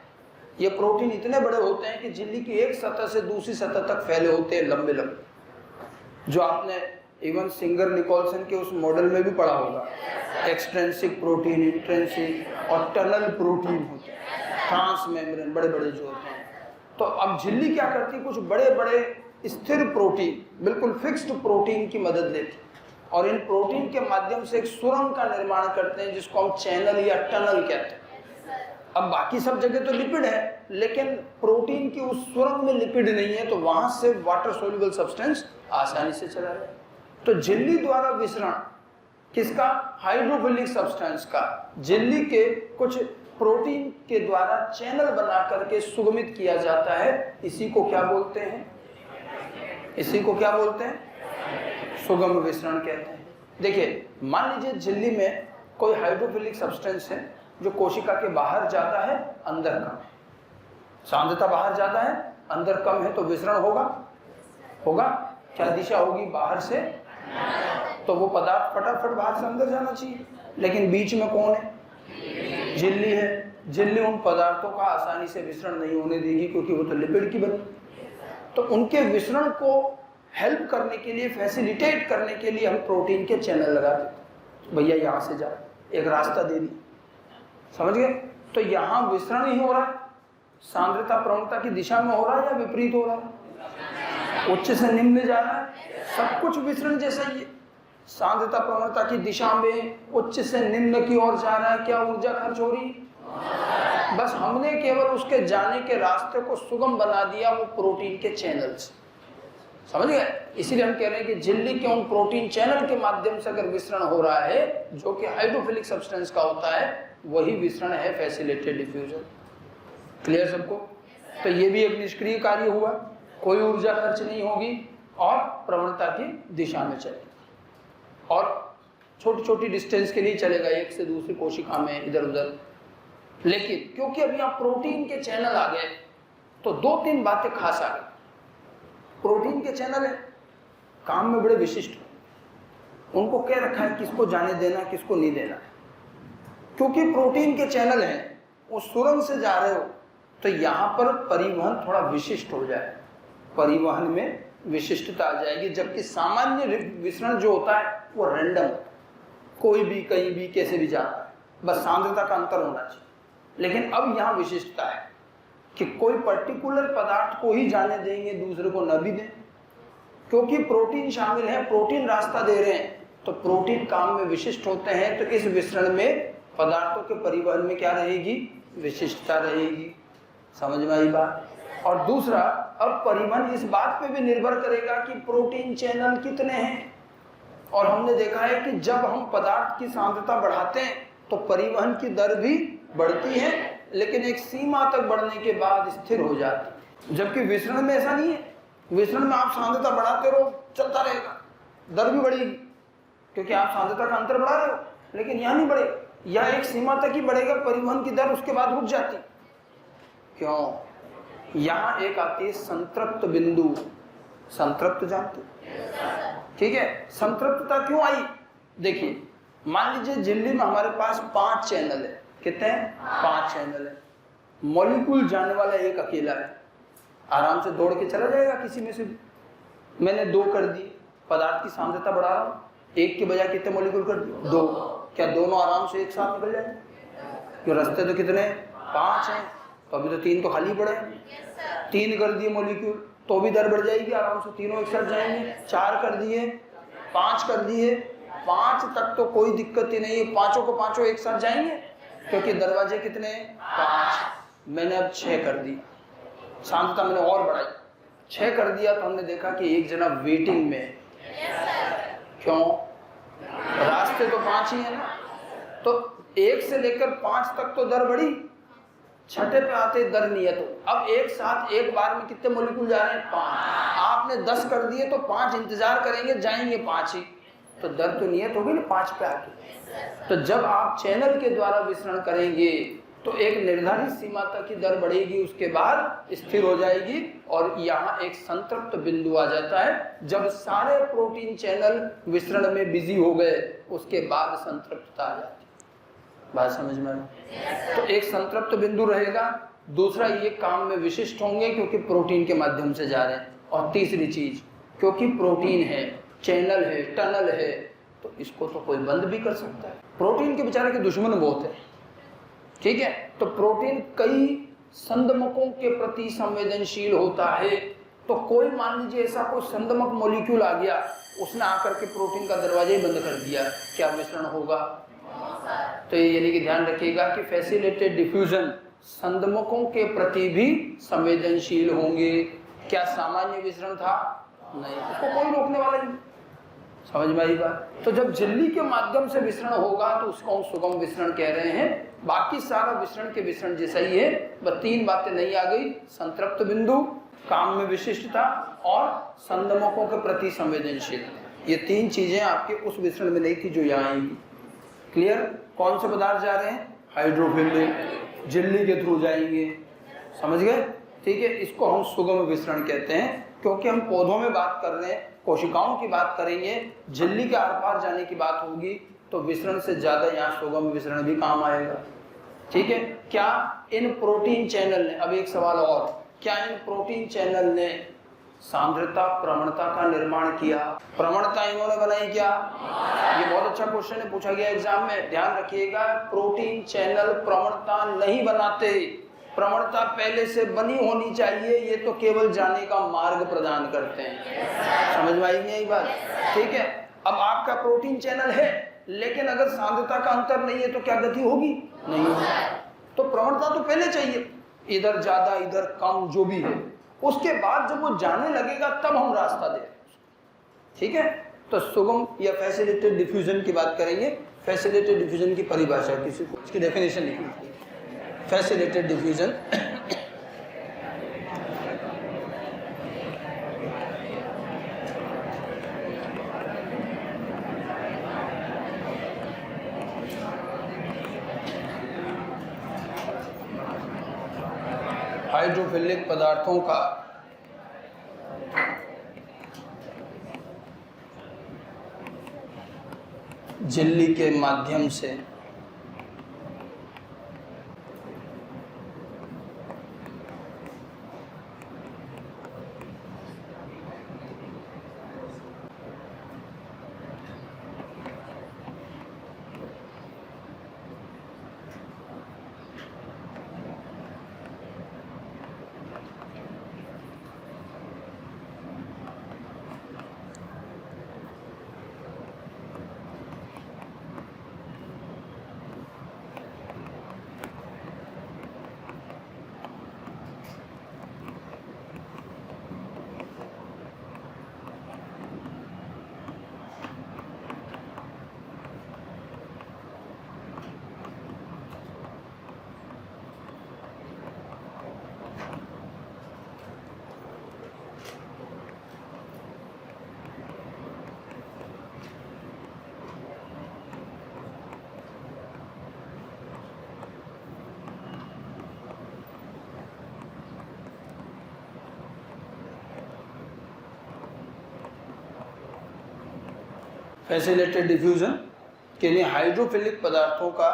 ये प्रोटीन इतने बड़े होते हैं कि झिल्ली की एक सतह से दूसरी सतह तक फैले होते हैं, लंबे लंबे, जो आपने इवन सिंगर निकोलसन के उस मॉडल में भी पढ़ा होगा। एक्सट्रेंसिक प्रोटीन, इंट्रेंसिक और टनल प्रोटीन होते हैं, ट्रांस मेम्ब्रेन बड़े बड़े जो होते हैं। तो अब झिल्ली क्या करती है? कुछ बड़े बड़े स्थिर प्रोटीन, बिल्कुल फिक्स्ड प्रोटीन की मदद लेती, और इन प्रोटीन के माध्यम से एक सुरंग का निर्माण करते हैं जिसको हम चैनल या टनल कहते हैं। अब बाकी सब जगह तो लिपिड है, लेकिन प्रोटीन की उस सुरंग में लिपिड नहीं है, तो वहां से वाटर सोल्यूबल सब्सटेंस आसानी से चला जाए। तो झिल्ली द्वारा विसरण किसका? हाइड्रोफिलिक सब्सटेंस का। झिल्ली के कुछ प्रोटीन के द्वारा चैनल बना करके सुगमित किया जाता है। इसी को क्या बोलते हैं? इसी को क्या बोलते हैं? सुगम विसरण कहते हैं। देखिए, मान लीजिए झिल्ली में कोई हाइड्रोफिलिक सब्सटेंस है जो कोशिका के बाहर जाता है, अंदर कम है। सांद्रता बाहर जाता है, अंदर कम है, तो विसरण होगा? होगा। क्या दिशा होगी? बाहर से। तो वो पदार्थ फटाफट बाहर से अंदर जाना चाहिए, लेकिन बीच में कौन है? झिल्ली है। झिल्ली उन पदार्थों का आसानी से विसरण नहीं होने देगी, क्योंकि वो तो लिपिड की बनी। तो उनके विसरण को हेल्प करने के लिए, फैसिलिटेट करने के लिए हम प्रोटीन के चैनल लगा देते। भैया यहाँ से जा, एक रास्ता दे दी, समझ गए? तो यहाँ विसरण ही हो रहा है, सांद्रता प्रवणता की दिशा में हो रहा है या विपरीत हो रहा है? उच्च से निम्न में जा रहा है, सब कुछ विसरण जैसा ही है। सांद्रता प्रवणता की दिशा में उच्च से निम्न की ओर जा रहा है, क्या ऊर्जा खर्च हो रही? बस हमने केवल उसके जाने के रास्ते को सुगम बना दिया, वो प्रोटीन के चैनल से, समझ गए? इसीलिए हम कह रहे हैं कि झिल्ली के उन प्रोटीन चैनल के माध्यम से अगर विसरण हो रहा है जो कि हाइड्रोफिलिक सब्सटेंस का होता है, वही विसरण है फैसिलिटेटेड डिफ्यूजन। क्लियर सबको? तो ये भी एक निष्क्रिय कार्य हुआ, कोई ऊर्जा खर्च नहीं होगी और प्रवणता की दिशा में चलेगा और छोटी छोटी डिस्टेंस के लिए चलेगा, एक से दूसरी कोशिका में इधर उधर। लेकिन क्योंकि अभी आप प्रोटीन के चैनल आ गए तो दो तीन बातें खास आ गई। प्रोटीन के चैनल है, काम में बड़े विशिष्ट, उनको क्या रखा है, किसको जाने देना किसको नहीं देना है। क्योंकि प्रोटीन के चैनल हैं, उस सुरंग से जा रहे हो तो यहाँ पर परिवहन थोड़ा विशिष्ट हो जाए, परिवहन में विशिष्टता आ जाएगी। जबकि सामान्य विसरण जो होता है वो रैंडम, कोई भी कहीं भी कैसे भी जाता है, बस सांद्रता का अंतर होना चाहिए। लेकिन अब यहाँ विशिष्टता है कि कोई पर्टिकुलर पदार्थ को ही जाने देंगे, दूसरे को न भी दें। क्योंकि प्रोटीन शामिल है, प्रोटीन रास्ता दे रहे हैं, तो प्रोटीन काम में विशिष्ट होते हैं, तो इस विसरण में पदार्थों के परिवहन में क्या रहेगी, विशिष्टता रहेगी। समझ में आई बात? और दूसरा, अब परिवहन इस बात पे भी निर्भर करेगा कि प्रोटीन चैनल कितने हैं। और हमने देखा है कि जब हम पदार्थ की सांद्रता बढ़ाते हैं तो परिवहन की दर भी बढ़ती है, लेकिन एक सीमा तक बढ़ने के बाद स्थिर हो जाती है। जबकि विसरण में ऐसा नहीं है, विसरण में आप सांद्रता बढ़ाते रहो, चलता रहेगा, दर भी बढ़ेगी, क्योंकि आप सांद्रता का अंतर बढ़ा रहे हो। लेकिन यहाँ नहीं बढ़ेगा, या एक सीमा तक ही बढ़ेगा परिवहन की दर, उसके बाद रुक जाती। क्यों? यहाँ एक आती है संतृप्त बिंदु। संतृप्त जानते? ठीक है, संतृप्तता क्यों आई? देखिए, मान लीजिए झिल्ली में हमारे पास 5 चैनल है। कितने हैं? 5 चैनल है। मॉलिक्यूल जाने वाला एक अकेला है, आराम से दौड़ के चला जाएगा किसी में से भी। मैंने 2 कर दिए, पदार्थ की सांद्रता बढ़ा रहा हूँ, एक के बजाय कितने मॉलिक्यूल कर दिए? 2। क्या दोनों आराम से एक साथ निकल जाएंगे? क्यों, रास्ते तो कितने हैं? 5 हैं, तो अभी तो 3 तो खाली पड़े हैं। 3 कर दिए मॉलिक्यूल तो भी दर बढ़ जाएगी, आराम से तीनों एक साथ जाएंगे। 4 कर दिए, 5 कर दिए, 5 तक तो कोई दिक्कत ही नहीं है, पांचों को पांचों एक साथ जाएंगे, क्योंकि दरवाजे कितने हैं? 5। मैंने अब 6 कर दी, सांद्रता मैंने और बढ़ाई, 6 कर दिया, तो हमने देखा कि एक जना वेटिंग में। क्यों? रास्ते तो 5 ही है ना, तो 1 से लेकर 5 तक तो दर बढ़ी, 6ठे पे आते दर नियत हो। अब एक साथ एक बार में कितने मॉलिक्यूल जा रहे हैं? 5। आपने 10 कर दिए तो 5 इंतजार करेंगे, जाएंगे 5 ही, तो दर तो नियत होगी ना 5 पे आके। तो जब आप चैनल के द्वारा विसरण करेंगे तो एक निर्धारित सीमा तक की दर बढ़ेगी, उसके बाद स्थिर हो जाएगी, और यहाँ एक संतृप्त बिंदु आ जाता है। जब सारे प्रोटीन चैनल विसरण में बिजी हो गए, उसके बाद संतृप्तता आ जाती है। बात समझ में आई? तो एक संतृप्त बिंदु रहेगा, दूसरा ये काम में विशिष्ट होंगे क्योंकि प्रोटीन के माध्यम से जा रहे हैं, और तीसरी चीज, क्योंकि प्रोटीन है, चैनल है, टनल है, तो इसको तो कोई बंद भी कर सकता है। प्रोटीन के बेचारे के दुश्मन बहुत है, ठीक है? तो प्रोटीन कई संदमकों के प्रति संवेदनशील होता है। तो कोई मान लीजिए ऐसा कोई संदमक मॉलिक्यूल आ गया, उसने आकर के प्रोटीन का दरवाजा ही बंद कर दिया, क्या विसरण होगा? तो ये यानी कि ध्यान रखिएगा कि फैसिलिटेटेड डिफ्यूजन संदमकों के प्रति भी संवेदनशील होंगे। क्या सामान्य विसरण था? नहीं, उसको कोई रोकने वाला नहीं। समझ में आई बात? तो जब झिल्ली के माध्यम से विसरण होगा तो उसको हम सुगम विसरण कह रहे हैं। बाकी सारा विसरण के विसरण जैसा ही है, बस 3 बातें नहीं आ गई, संतृप्त बिंदु, काम में विशिष्टता और संदमकों के प्रति संवेदनशील। ये 3 चीजें आपके उस विसरण में नहीं थी जो यहाँ आएंगी। क्लियर? कौन से पदार्थ जा रहे हैं? हाइड्रोफिलिक, झिल्ली के थ्रू जाएंगे। समझ गए? ठीक है, इसको हम सुगम विसरण कहते हैं, क्योंकि हम पौधों में बात कर रहे हैं, कोशिकाओं की बात करेंगे, झिल्ली के आर पार जाने की बात होगी, तो विसरण से ज्यादा यहाँ सुगम विसरण भी काम आएगा। ठीक है? क्या इन प्रोटीन चैनल ने, अब एक सवाल और, क्या इन प्रोटीन चैनल ने सांद्रता प्रवणता का निर्माण किया? प्रवणता इन्होंने बनाई क्या? ये बहुत अच्छा क्वेश्चन है, पूछा गया एग्जाम में। ध्यान रखिएगा, प्रोटीन चैनल प्रवणता नहीं बनाते, प्रवणता पहले से बनी होनी चाहिए, ये तो केवल जाने का मार्ग प्रदान करते हैं। समझ में आई नहीं बात? ठीक है। अब आपका प्रोटीन चैनल है, लेकिन अगर सांद्रता का अंतर नहीं है तो क्या गति होगी? नहीं होगी। तो प्रवणता तो पहले चाहिए, इधर ज्यादा इधर कम जो भी है, उसके बाद जब वो जाने लगेगा तब हम रास्ता दें। ठीक है। तो सुगम या फैसिलिटेटेड डिफ्यूजन की बात करेंगे। फैसिलिटेटेड डिफ्यूजन की परिभाषा किसी को, इसकी डेफिनेशन लिखी। फैसिलिटेटेड डिफ्यूजन हाइड्रोफिलिक पदार्थों का झिल्ली के माध्यम से फैसिलिटेटेड डिफ्यूजन के लिए हाइड्रोफिलिक पदार्थों का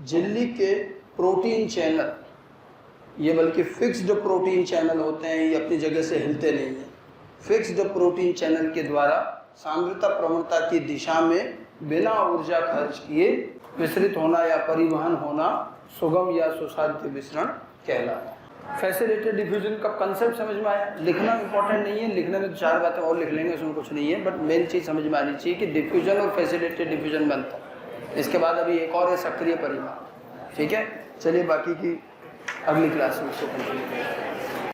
झिल्ली के प्रोटीन चैनल, ये बल्कि फिक्स्ड प्रोटीन चैनल होते हैं, ये अपनी जगह से हिलते नहीं हैं। फिक्स्ड प्रोटीन चैनल के द्वारा सांद्रता प्रवणता की दिशा में बिना ऊर्जा खर्च किए विसरित होना या परिवहन होना सुगम या सुसाध्य विसरण कहलाता है। फैसिलिटेटेड डिफ्यूजन का कंसेप्ट समझ में आया? लिखना इंपॉर्टेंट नहीं है, लिखने में तो 4 बातें और लिख लेंगे, उसमें कुछ नहीं है, बट मेन चीज़ समझ में आनी चाहिए कि डिफ्यूजन और फैसिलिटेटेड डिफ्यूजन बनता है। इसके बाद अभी एक और है सक्रिय परिवहन। ठीक है, चलिए बाकी की अगली क्लास में इसको कंटिन्यू करेंगे।